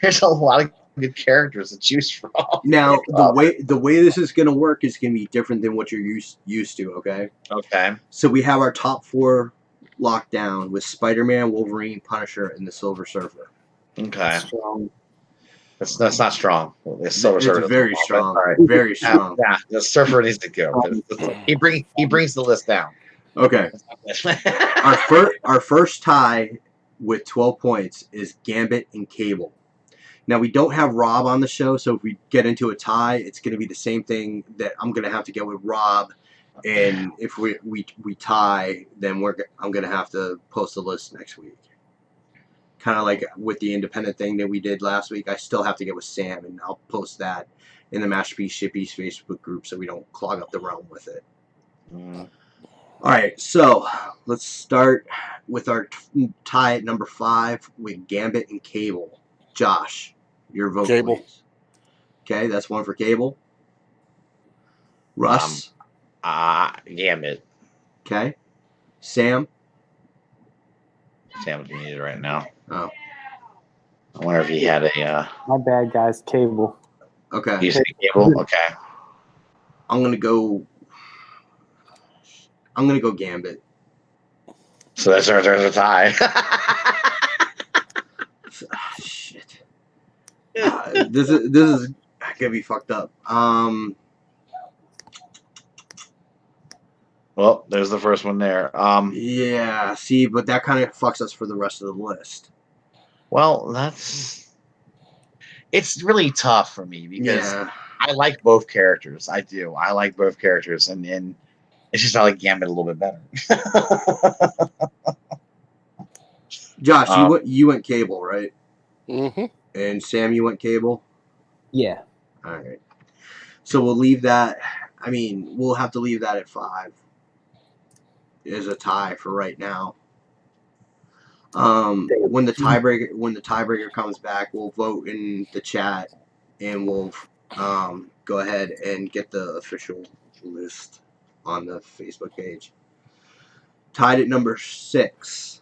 There's a lot of good characters to choose from. Now, the way this is going to work is going to be different than what you're used to. Okay. Okay. So we have our top 4 locked down with Spider-Man, Wolverine, Punisher, and the Silver Surfer. Okay. Strong. That's not strong. The Silver Surfer. It's very strong. Right. Very strong. Yeah, the Surfer needs to go. He brings the list down. Okay. Our first tie with 12 points is Gambit and Cable. Now, we don't have Rob on the show, so if we get into a tie, it's going to be the same thing that I'm going to have to get with Rob. And if we tie, then I'm going to have to post a list next week. Kind of like with the independent thing that we did last week, I still have to get with Sam, and I'll post that in the Masterpiece Shippies Facebook group so we don't clog up the realm with it. All right, so let's start with our tie at number 5 with Gambit and Cable. Josh, your vote, Cable. please. Okay, that's 1 for Cable. Russ. Gambit. Okay. Sam. Sam would be needed right now. Oh. I wonder if he had a. My bad, guys. Cable. Okay. You say Cable? Okay. I'm gonna go Gambit. So that's our tie. Shit. This is gonna be fucked up. Well, there's the first one there. Yeah. See, but that kind of fucks us for the rest of the list. Well, it's really tough for me because I like both characters. I do. I like both characters, and it's just I like Gambit a little bit better. Josh, you went Cable, right? Mm-hmm. And Sam, you went Cable? Yeah. All right. So we'll leave that. I mean, we'll have to leave that at 5 as a tie for right now. When the tiebreaker comes back, we'll vote in the chat, and we'll go ahead and get the official list on the Facebook page. Tied at number 6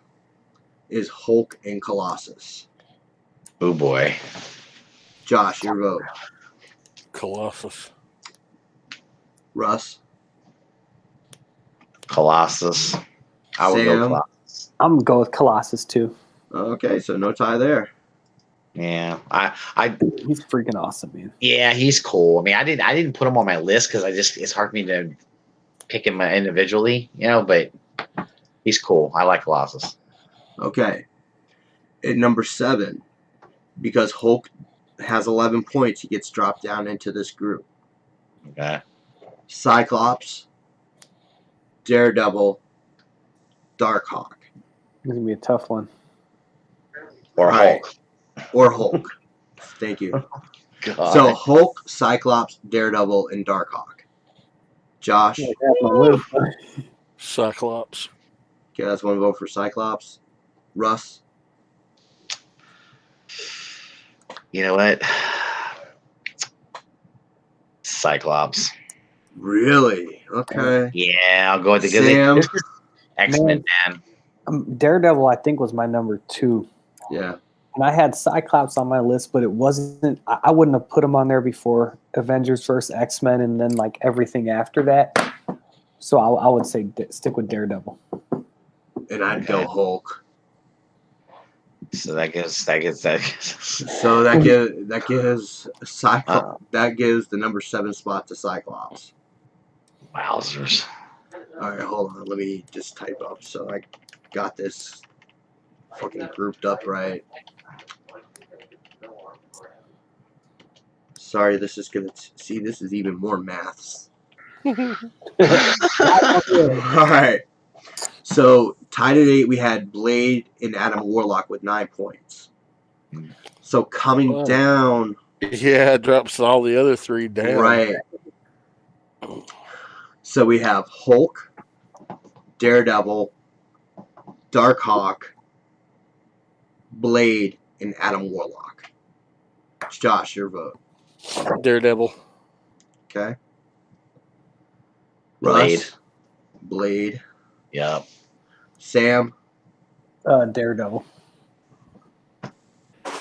is Hulk and Colossus. Oh boy. Josh, your vote. Colossus. Russ. Colossus. I would go Sam? Colossus. I'm gonna go with Colossus too. Okay, so no tie there. Yeah, He's freaking awesome, man. yeah, he's cool. I mean, I didn't put him on my list because it's hard for me to pick him individually, but he's cool. I like Colossus. Okay. At number 7, because Hulk has 11 points, he gets dropped down into this group. Okay. Cyclops, Daredevil, Darkhawk, This is gonna be a tough one. Or Right. Hulk. or Hulk. Thank you. God. So Hulk, Cyclops, Daredevil, and Darkhawk. Josh. Yeah, that's my list. Cyclops. Okay, that's one vote for Cyclops. Russ. You know what? Cyclops. Really? Okay. Yeah, I'll go with the Sam. good. X-Men, man. Daredevil, I think, was my number 2. Yeah. And I had Cyclops on my list, but it wasn't. I wouldn't have put him on there before Avengers vs. X-Men, and then like everything after that. So I would say stick with Daredevil. And I'd go Hulk. So that gives So that gives Cyclops. That gives the number 7 spot to Cyclops. wowzers. All right, hold on. Let me just type up so I got this fucking grouped up right. Sorry, this is gonna see. This is even more maths. All right. So tied at 8, we had Blade and Adam Warlock with 9 points. So coming Wow. down, Yeah, it drops all the other 3 down. right. So we have Hulk, Daredevil, Darkhawk, Blade, and Adam Warlock. Josh, your vote. Daredevil. Okay. Blade. Russ, Blade. Yep. Sam, Daredevil.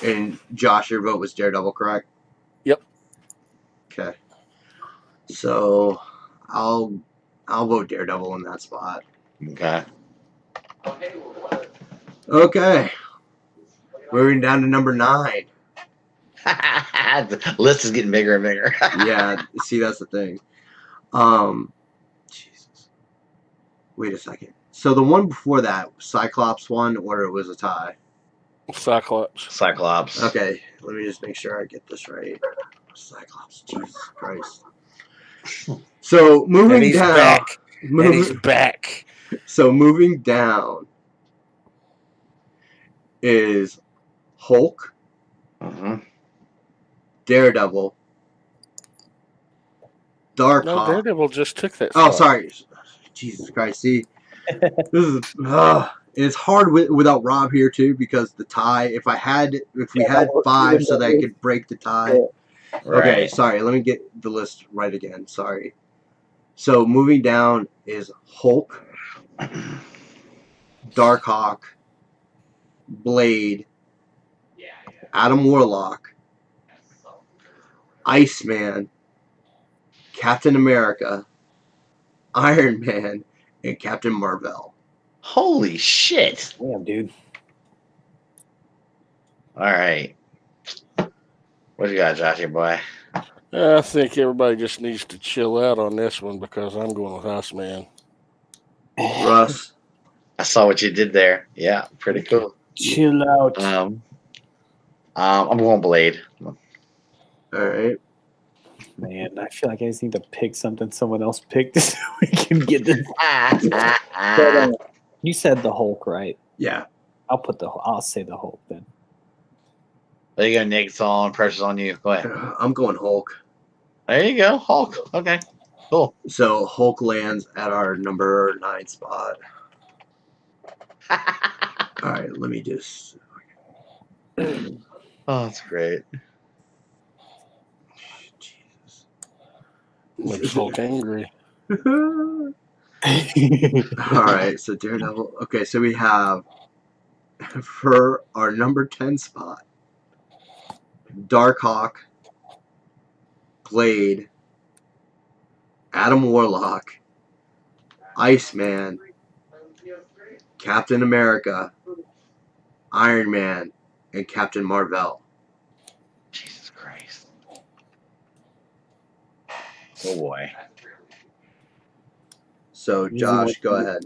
and Josh, your vote was Daredevil, correct? Yep. Okay. So I'll vote Daredevil in that spot. Okay. Okay. Moving down to number 9. The list is getting bigger and bigger. Yeah, see, that's the thing. Jesus. Wait a second. So the one before that, Cyclops won, or it was a tie? Cyclops. Cyclops. Okay, let me just make sure I get this right. Cyclops, Jesus Christ. So And moving he's down. back. And he's back. So moving down is Hulk, Mm-hmm. Daredevil, Darkhawk. No, Daredevil just took that Oh, spot. sorry. Jesus Christ. See, this is it's hard without Rob here too, because the tie. If we had 5, so that I could break the tie. Right. Okay, sorry. Let me get the list right again. Sorry. So moving down is Hulk, Darkhawk, Blade, Adam Warlock, Iceman, Captain America, Iron Man, and Captain Marvel. Holy shit. Damn, dude. All right. What you got, Joshy boy? I think everybody just needs to chill out on this one because I'm going with Iceman. Russ. I saw what you did there. Yeah, pretty cool. Chill out. I'm going Blade. All right. Man, I feel like I just need to pick something someone else picked so we can get this. You said the Hulk, right? Yeah. I'll say the Hulk then. There you go, Nick. It's all on pressure's on you. Go ahead. I'm going Hulk. There you go, Hulk. Okay, cool. So Hulk lands at our number 9 spot. All right, let me just. Oh, that's great. Jesus. Makes Hulk angry. All right, so Daredevil. Okay, so we have for our number 10 spot, Darkhawk, Blade, Adam Warlock, Iceman, Captain America, Iron Man, and Captain Marvel. Jesus Christ. Oh boy. So, Josh, go ahead.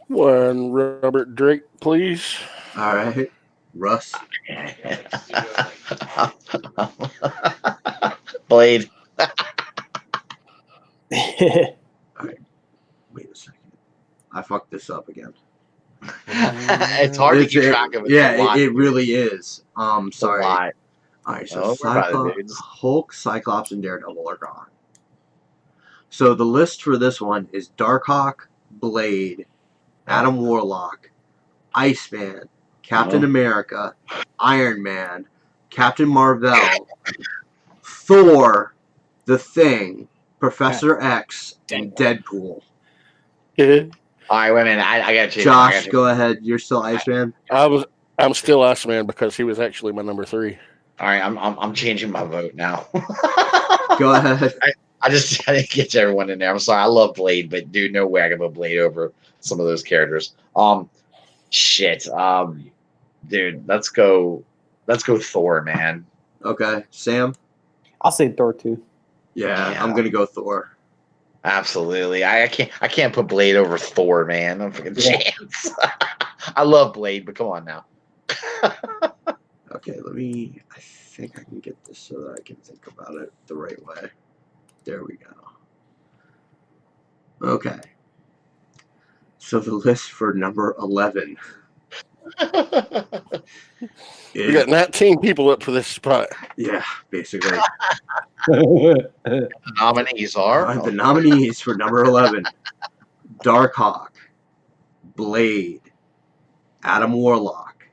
One Robert Drake, please. All right. Russ. Blade. Wait a second. I fucked this up again. It's hard to keep track of it. Yeah, it really is. Sorry. A lot. All right, so Don't worry about it, dudes. Hulk, Cyclops, and Daredevil are gone. So the list for this one is Darkhawk, Blade, Adam Warlock, Iceman, Captain America, Iron Man, Captain Marvel, Thor, The Thing, Professor X, and Deadpool. All right, wait a minute. I got you. Josh, go ahead. You're still Iceman. I'm still Iceman because he was actually my number 3. All right, I'm changing my vote now. Go ahead. I didn't get everyone in there. I'm sorry. I love Blade, but dude, no way I can put Blade over some of those characters. Shit. Dude, let's go Thor, man. Okay, Sam. I'll say Thor too. Yeah, I'm gonna go Thor. Absolutely. I can't put Blade over Thor, man. No freaking chance. I love Blade, but come on now. Okay, I think I can get this so that I can think about it the right way. There we go. Okay. So the list for number 11. We got 19 people up for this spot. Yeah, basically. The nominees are? The nominees for number 11. Darkhawk, Blade, Adam Warlock,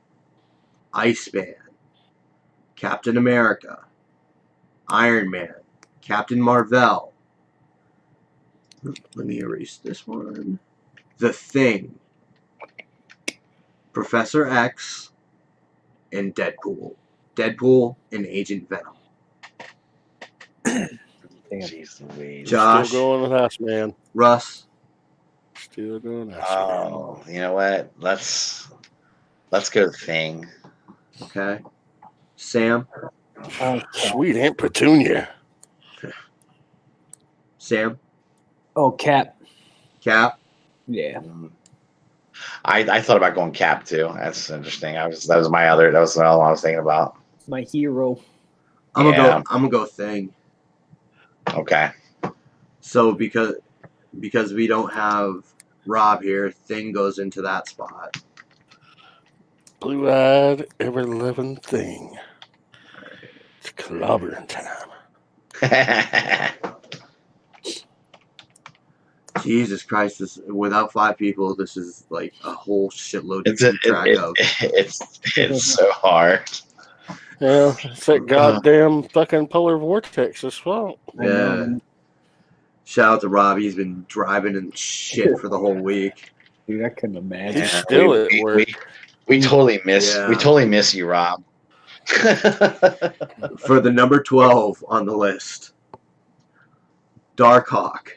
Iceman, Captain America, Iron Man, Captain Marvel. Let me erase this one. The Thing, Professor X, and Deadpool. Deadpool and Agent Venom. Jeez Louise. Josh. Still going with Iceman. Russ. Still going Iceman. Oh, you know what? Let's go Thing. Okay. Sam. Sweet Aunt Petunia. Sam. Oh, Cap. Cap. Yeah. I thought about going Cap too. That's interesting. That was the other one I was thinking about. My hero. I'm gonna go Thing. Okay. So because we don't have Rob here, Thing goes into that spot. Blue-eyed, ever-loving Thing. It's clobbering time. Jesus Christ! Without 5 people, this is like a whole shitload to keep track of. It's so hard. Yeah, it's that goddamn fucking polar vortex as well. Yeah. Shout out to Rob. He's been driving and shit for the whole week. Dude, I couldn't imagine. He's still at work. We totally miss you, Rob. For the number 12 on the list, Darkhawk,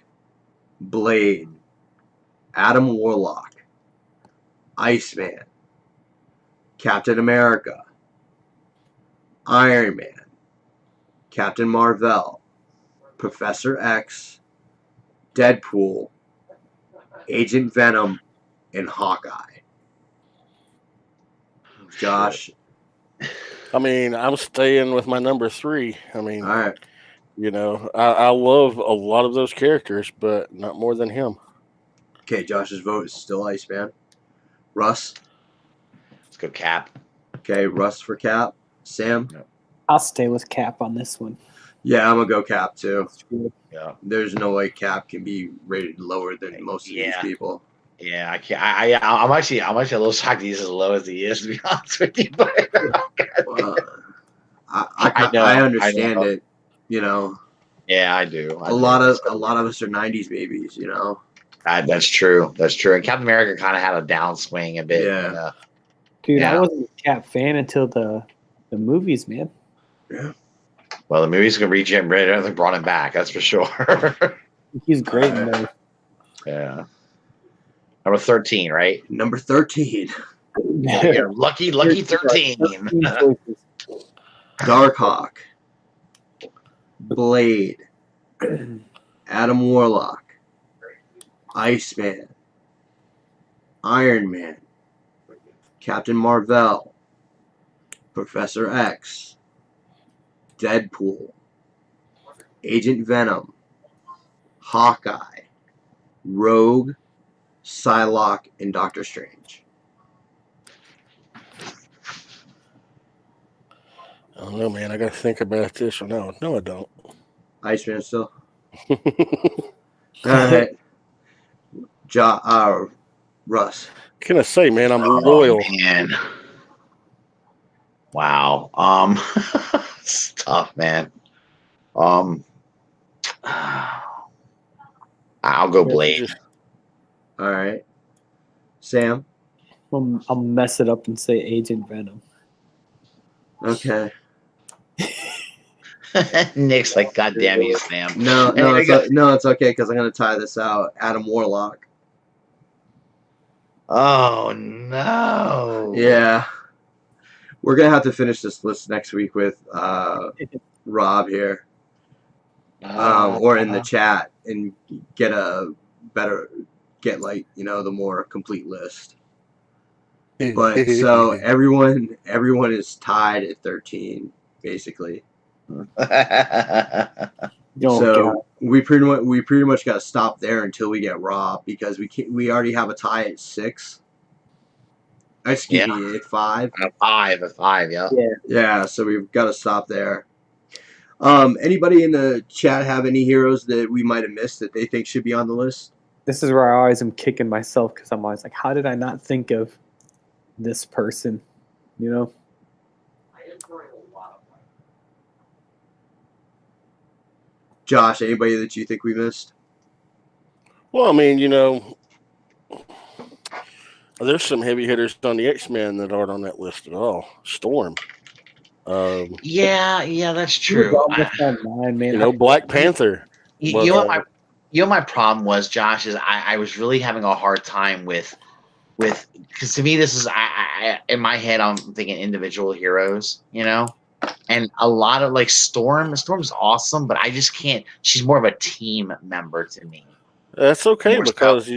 Blade, Adam Warlock, Iceman, Captain America, Iron Man, Captain Marvel, Professor X, Deadpool, Agent Venom, and Hawkeye. Josh. I mean, I'm staying with my number 3. I mean, All right. You know, I love a lot of those characters, but not more than him. Okay, Josh's vote is still Iceman. Russ? Let's go Cap. Okay, Russ for Cap. Sam? I'll stay with Cap on this one. Yeah, I'm going to go Cap too. Yeah. There's no way Cap can be rated lower than most of these people. Yeah, I can't. I'm actually a little shocked he's as low as he is, to be honest with you. But I understand it. You know. Yeah, I do. A lot of us are '90s babies. You know. That's true. That's true. And Captain America kind of had a downswing a bit. Yeah. Dude, I wasn't a Cap fan until the movies, man. Yeah. Well, the movie's gonna reach him. Right, they brought him back. That's for sure. He's great in those. Yeah. Number 13, right? Number 13, You're lucky 13. 13 choices. Darkhawk, Blade, Adam Warlock, Iceman, Iron Man, Captain Marvel, Professor X, Deadpool, Agent Venom, Hawkeye, Rogue, Psylocke, and Doctor Strange. I don't know, man. I got to think about this. No, I don't. Iceman still. Alright. Russ. Can I say, man? I'm Oh, loyal. man. Wow. It's tough, man. I'll go Blade. Alright. Sam. I'll mess it up and say Agent Venom. Okay. Nick's like, God damn you, Sam. No, it's okay because I'm gonna tie this out. Adam Warlock. Oh no. Yeah. We're gonna have to finish this list next week with Rob here. Or in the chat and get the more complete list. But so everyone is tied at 13, basically. So we pretty much got to stop there until we get Rob because we already have a tie at 6. Excuse me, at 5. At 5, yeah. Yeah, so we've got to stop there. Anybody in the chat have any heroes that we might have missed that they think should be on the list? This is where I always am kicking myself because I'm always like, how did I not think of this person? You know? Josh, anybody that you think we missed? Well, I mean, there's some heavy hitters on the X-Men that aren't on that list at all. Storm. Yeah, that's true. Man. Black Panther. You know what my problem was, Josh, is I was really having a hard time with because to me this is I in my head I'm thinking individual heroes, and a lot of like Storm's awesome, but I just can't. She's more of a team member to me. That's okay because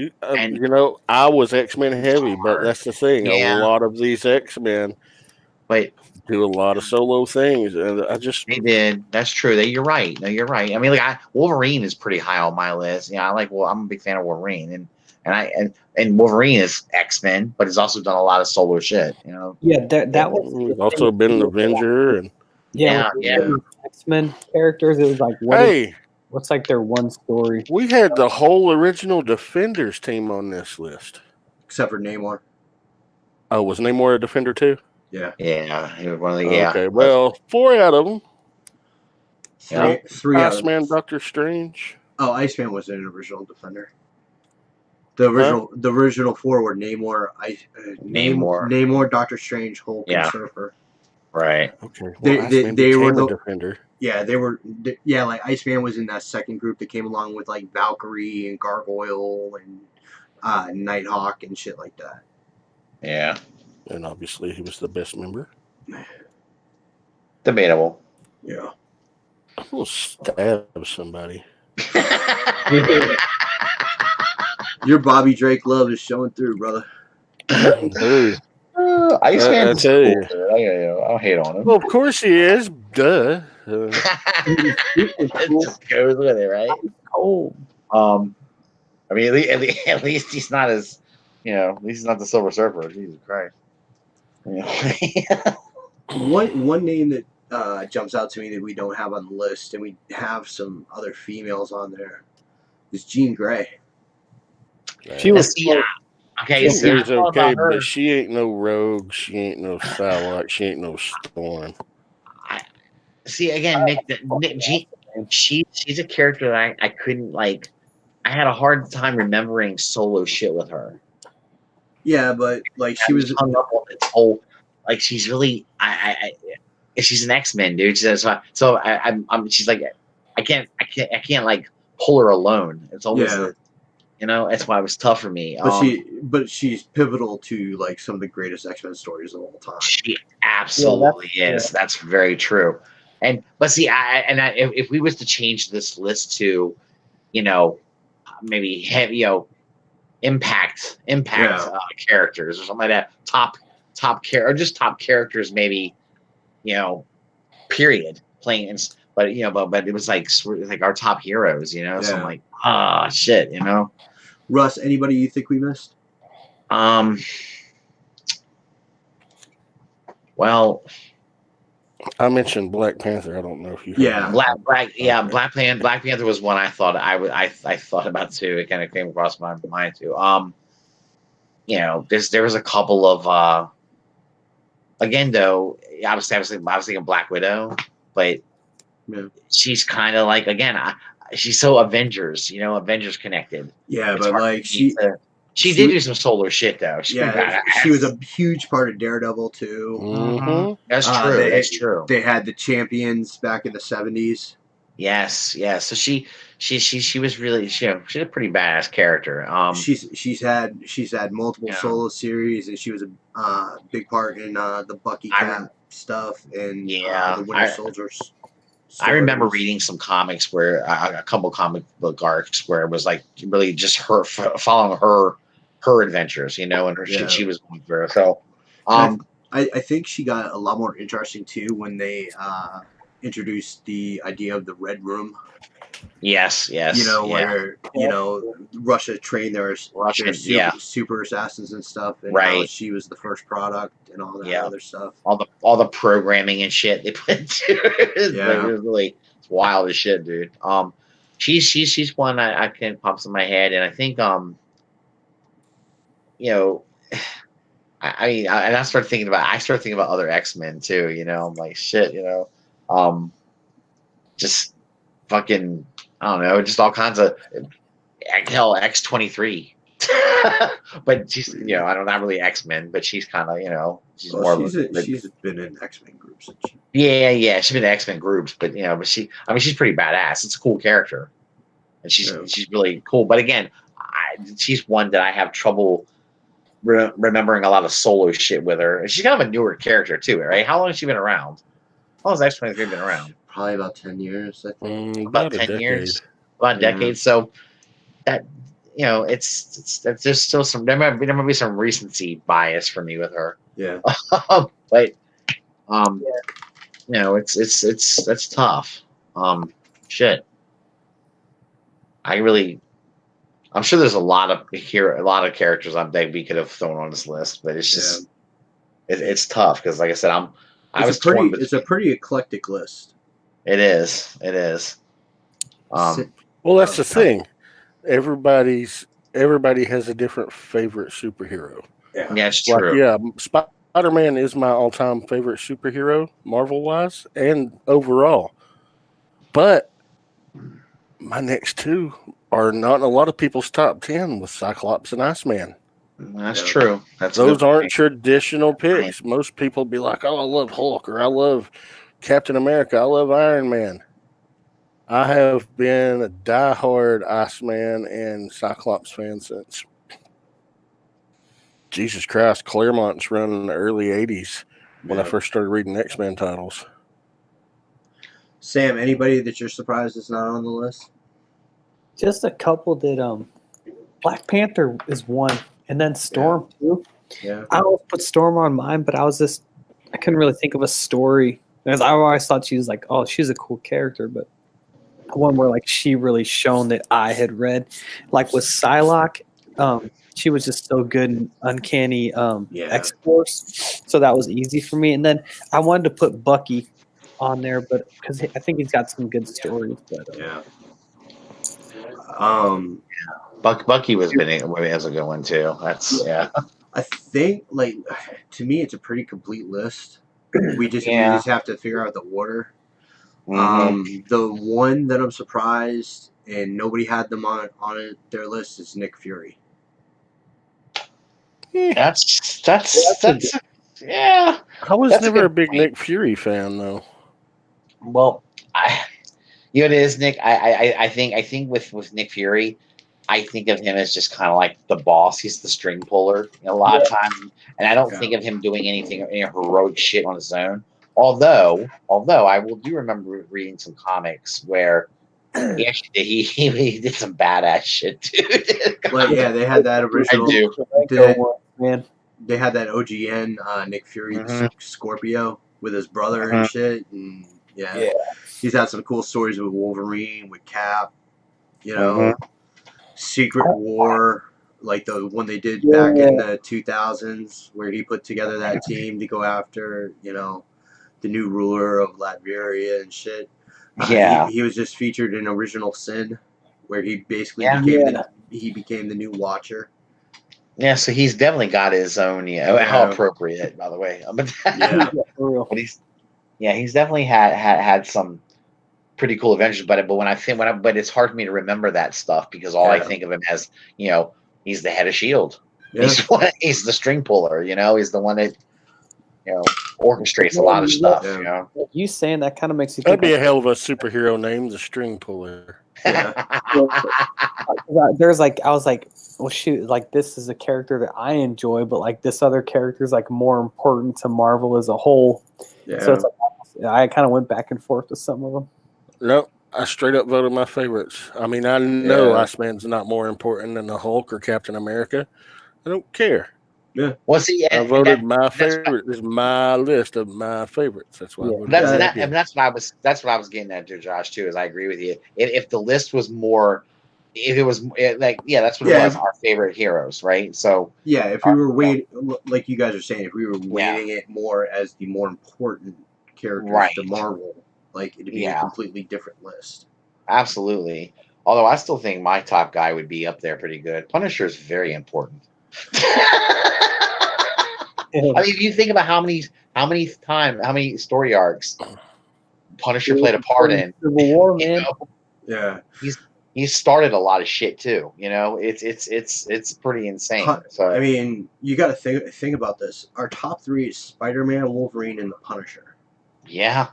I was X-Men heavy, but that's the thing. Yeah. A lot of these X-Men do a lot of solo things, and they did. That's true. You're right. No, you're right. I mean, Wolverine is pretty high on my list. Yeah, I'm a big fan of Wolverine, and Wolverine is X-Men, but he's also done a lot of solo shit. Yeah, that was he's also been an Avenger, and yeah. X-Men characters. It was like what's like their one story? We had the whole original Defenders team on this list, except for Namor. Oh, was Namor a Defender too? Yeah. He was one of the Okay, well, 4 out of them. Three Iceman, Doctor Strange. Oh, Iceman was an original Defender. The original 4 were Namor, Namor, Doctor Strange, Hulk, and Surfer. Right. Okay. Well, they were the Defender. Yeah, they were. Yeah, like Iceman was in that second group that came along with like Valkyrie and Gargoyle and Nighthawk and shit like that. Yeah. And obviously he was the best member. Debatable. Yeah. I'm gonna stab somebody. Your Bobby Drake love is showing through, brother. Dude. Iceman. I tell you. I'll hate on him. Well, of course he is. Duh. It just goes with it, right? Oh. I mean, at least he's not as, at least he's not the Silver Surfer. Jesus Christ. One name that jumps out to me that we don't have on the list, and we have some other females on there, is Jean Grey. She was okay, okay, but she ain't no Rogue. She ain't no Psylocke. She ain't no Storm. See, again, Nick, she's a character that I couldn't I had a hard time remembering solo shit with her. Yeah, but she was hung up on this whole, she's really she's an X-Men, dude. So I'm she's like, I can't like pull her alone. It's always that's why it was tough for me. But she's pivotal to like some of the greatest X-Men stories of all time. She absolutely is. That's very true. But see, if we was to change this list to, maybe heavy, impact characters or something like that, top or just top characters, maybe, period, playing. But but it was like our top heroes, So I'm like, shit, Russ, anybody you think we missed? Well, I mentioned Black Panther. I don't know if you. Black Panther was one I thought I thought about too. It kind of came across my mind too. There was a couple of again though. Obviously, I was thinking Black Widow, but she's kind of like she's so Avengers, Avengers connected. Yeah, it's but like she did do some solar shit though. She was a huge part of Daredevil too. Mm-hmm. That's true. That's true. They had the Champions back in the 70s. Yes. So she was really she's a pretty badass character. She's had multiple solo series, and she was a big part in the Bucky Cap stuff and the Winter Soldiers. I remember reading some comics where a couple comic book arcs where it was like really just her following her adventures, and her shit she was going through. So, I think she got a lot more interesting too when they introduced the idea of the Red Room. Yes. Where Russia trained their super assassins and stuff, and how she was the first product and all that other stuff. All the programming and shit they put into it. It was really wild as shit, dude. She's one I can pops in my head, and I think I started thinking about other X-Men too. I'm like shit. Just fucking. I don't know, just all kinds of hell X-23. But she's not really X-Men, but she's kind of she's been in X-Men groups. She's been in X-Men groups, but but she's pretty badass. It's a cool character, and she's really cool. But again, she's one that I have trouble remembering a lot of solo shit with her. And she's kind of a newer character too, right? How long has she been around? How long has X-23 been around? Probably about 10 years, I think. About 10 years. About a decade. So that it's there's still some there might be some recency bias for me with her. Yeah. But it's tough. Shit. I'm sure there's a lot of characters that we could have thrown on this list, but it's just it's tough because like I said, it's a pretty eclectic list. It is. Well, that's the thing. Everybody has a different favorite superhero. Yeah, that's true. Spider-Man is my all-time favorite superhero, Marvel-wise and overall. But my next two are not in a lot of people's top 10 with Cyclops and Iceman. That's true. Those aren't traditional picks. Most people be like, "Oh, I love Hulk," or "I love Captain America. I love Iron Man." I have been a diehard Iceman and Cyclops fan since Jesus Christ, Claremont's run in the early 80s when I first started reading X-Men titles. Sam, anybody that you're surprised is not on the list? Just a couple that Black Panther is one, and then Storm too. Yeah. I always put Storm on mine, but I couldn't really think of a story. Because I always thought she was like, oh, she's a cool character, but one where like she really shown that I had read, like with Psylocke, she was just so good in Uncanny X-Force, so that was easy for me. And then I wanted to put Bucky on there, but because I think he's got some good stories. But Bucky was as a good one too. I think to me it's a pretty complete list. We just have to figure out the order. The one that I'm surprised and nobody had them on their list is Nick Fury. That's Yeah. I was That's a never good a big point. Nick Fury fan, though. Well, it is Nick. I think with Nick Fury, I think of him as just kind of like the boss. He's the string puller a lot of times, and I don't think of him doing any heroic shit on his own. Although I do remember reading some comics where he actually he did some badass shit too. Like, yeah, they had that original. do. Man. They had that OGN Nick Fury Mhm. Scorpio with his brother and shit, and yeah, he's had some cool stories with Wolverine, with Cap, you know, Secret War, like the one they did back in the 2000s, where he put together that team to go after, you know, the new ruler of Latveria and shit. Yeah. He was just featured in Original Sin, where he basically Yeah. became the new Watcher. Yeah, so he's definitely got his own. How appropriate, by the way. But Yeah. but he's definitely had some pretty cool adventures. But but it's hard for me to remember that stuff because all I think of him as, he's the head of Shield. Yeah. He's the string puller. He's the one that orchestrates a lot of stuff. Yeah. You saying that kind of makes you That'd think be a hell of a superhero name, the String Puller. Yeah. there's like, I was like, well, shoot, like this is a character that I enjoy, but like this other character is like more important to Marvel as a whole. Yeah. So it's like, I kind of went back and forth with some of them. Nope, I straight up voted my favorites. I mean, I know Yeah. Iceman's not more important than the Hulk or Captain America. I don't care. Yeah. Well, see, I voted my favorite. This is my list of my favorites. That's why I voted. That's what I was getting at, Josh. Too, is I agree with you. If the list was more, if it was that's what it was. Our favorite heroes, right? So yeah, if we were weighting, like you guys are saying, if we were weighting it more as the more important characters to Marvel, like it'd be a completely different list. Absolutely. Although I still think my top guy would be up there pretty good. Punisher is very important. I mean, if you think about how many story arcs Punisher played a part in, Civil War, man. Yeah, he's started a lot of shit too. It's pretty insane. So I mean, you got to think about this. Our top three is Spider-Man, Wolverine, and the Punisher. Yeah.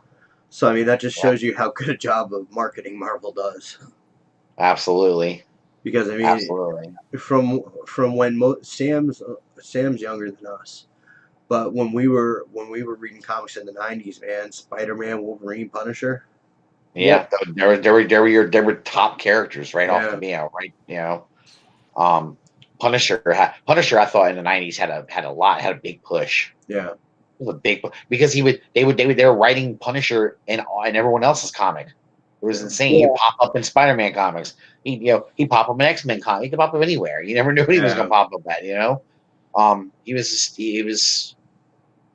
So I mean, that just shows you how good a job of marketing Marvel does. Absolutely. Because I mean, from when Sam's younger than us. But when we were reading comics in the '90s, man, Spider-Man, Wolverine, Punisher. Yeah, they were top characters right off the bat, right? Punisher, I thought in the '90s had a big push. Yeah, it was a big because they were writing Punisher in everyone else's comic. It was insane. He'd pop up in Spider-Man comics. He'd pop up in X-Men comics. He could pop up anywhere. You never knew what he was gonna pop up at.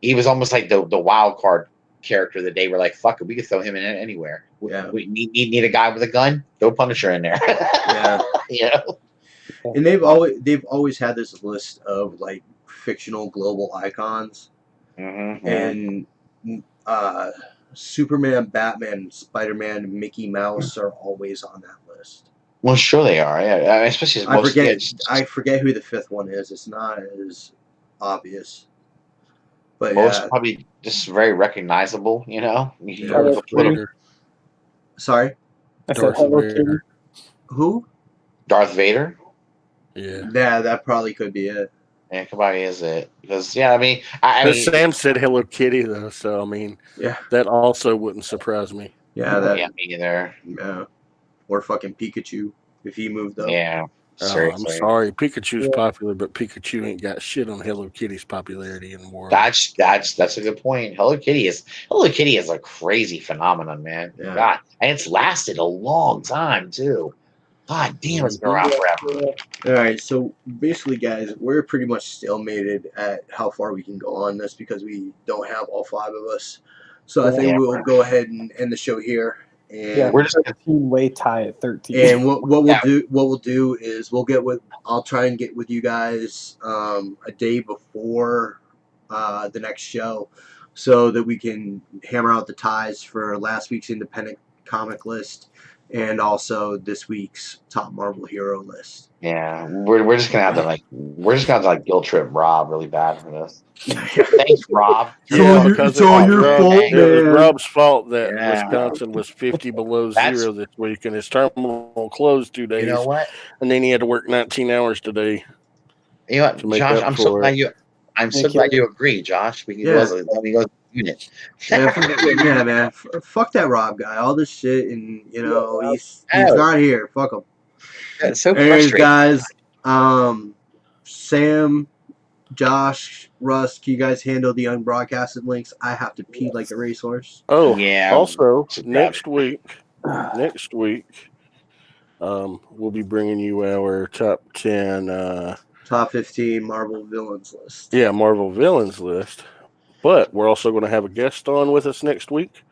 He was almost like the wild card character that they were like, fuck it, we could throw him in anywhere. Yeah. We need a guy with a gun, throw Punisher in there. Yeah. And they've always had this list of like fictional global icons. And Superman, Batman, Spider-Man, Mickey Mouse are always on that list. Well, sure they are. Yeah, especially I forget who the fifth one is. It's not as obvious. But most probably just very recognizable, Sorry? Darth Vader. Who? Darth Vader? Yeah. Yeah, that probably could be it. Yeah, probably is it. Because, I mean... Sam said Hello Kitty, though, so, I mean, that also wouldn't surprise me. Yeah, me either. Yeah. Or fucking Pikachu, if he moved up. Yeah. I'm sorry, Pikachu's popular, but Pikachu ain't got shit on Hello Kitty's popularity in the world. That's a good point. Hello Kitty is a crazy phenomenon, man. Yeah. God, and it's lasted a long time too. God damn, it's been around forever. All right, so basically, guys, we're pretty much stalemated at how far we can go on this because we don't have all five of us. So I think we'll go ahead and end the show here. And we're just 13 way tie at 13. And what we'll do is I'll try and get with you guys a day before the next show, so that we can hammer out the ties for last week's independent comic list, and also this week's top Marvel hero list. Yeah, we're just gonna have to guilt trip Rob really bad for this. Thanks, Rob. It's all your fault, It was man. Rob's fault that Yeah. Wisconsin was 50 below That's- zero this week, and his terminal closed 2 days. You know what? And then he had to work 19 hours today. You know what, To make Josh? up I'm so for glad it. you. I'm so glad you agree, Josh. We can go as a unit. Yeah, man. Fuck that Rob guy. All this shit, and he's not here. Fuck him. It's so Anyways, frustrating. guys, Sam, Josh, Russ, can you guys handle the unbroadcasted links? I have to pee like a racehorse. Oh, Yeah. also, Just next week, we'll be bringing you our top 10, Top 15 Marvel villains list. Marvel villains list. But we're also going to have a guest on with us next week.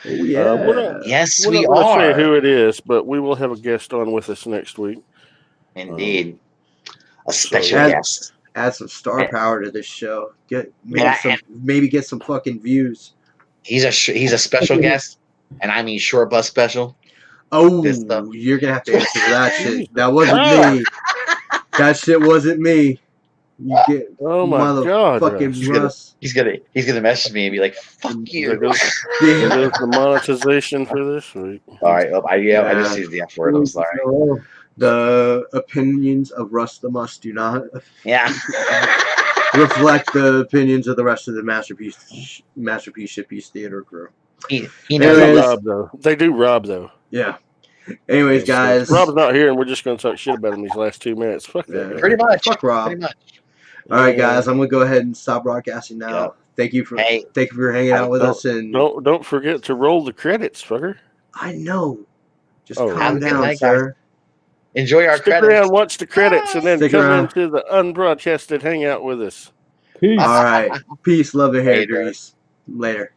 Oh, yeah. Yes, We're we not going to are. say who it is, but we will have a guest on with us next week. Indeed, a special add- guest. Add some star power to this show. Yeah, Maybe get some fucking views. He's a special guest, and I mean short bus special. Oh, This stuff. you're gonna have to answer for that shit. That wasn't me. That shit wasn't me. You get Oh my God, fucking Russ. Russ. He's gonna message me and be like, "Fuck you." There goes the monetization for this week. All right, I just used the F word. I'm sorry. The opinions of Russ the Must do not Yeah. reflect the opinions of the rest of the Masterpiece Shippies Theater crew. He They knows do Anyways. that. rob, though. They do rob, though. Yeah. Anyways, guys. Rob's not here, and we're just going to talk shit about him these last 2 minutes. Fuck that. Yeah. guy. Pretty much. Fuck Rob. Pretty much. All right, guys. I'm gonna go ahead and stop broadcasting now. Yep. Thank you for Hey. hanging out with us. And Don't forget to roll the credits, fucker. I know. Just Oh. calm Have a good down, night, sir. Enjoy our Stick credits. around, watch the credits, and then Stick come around. into the unbroadcasted hangout with us. Peace. All right. Peace, love, and hair Later. grease. Later.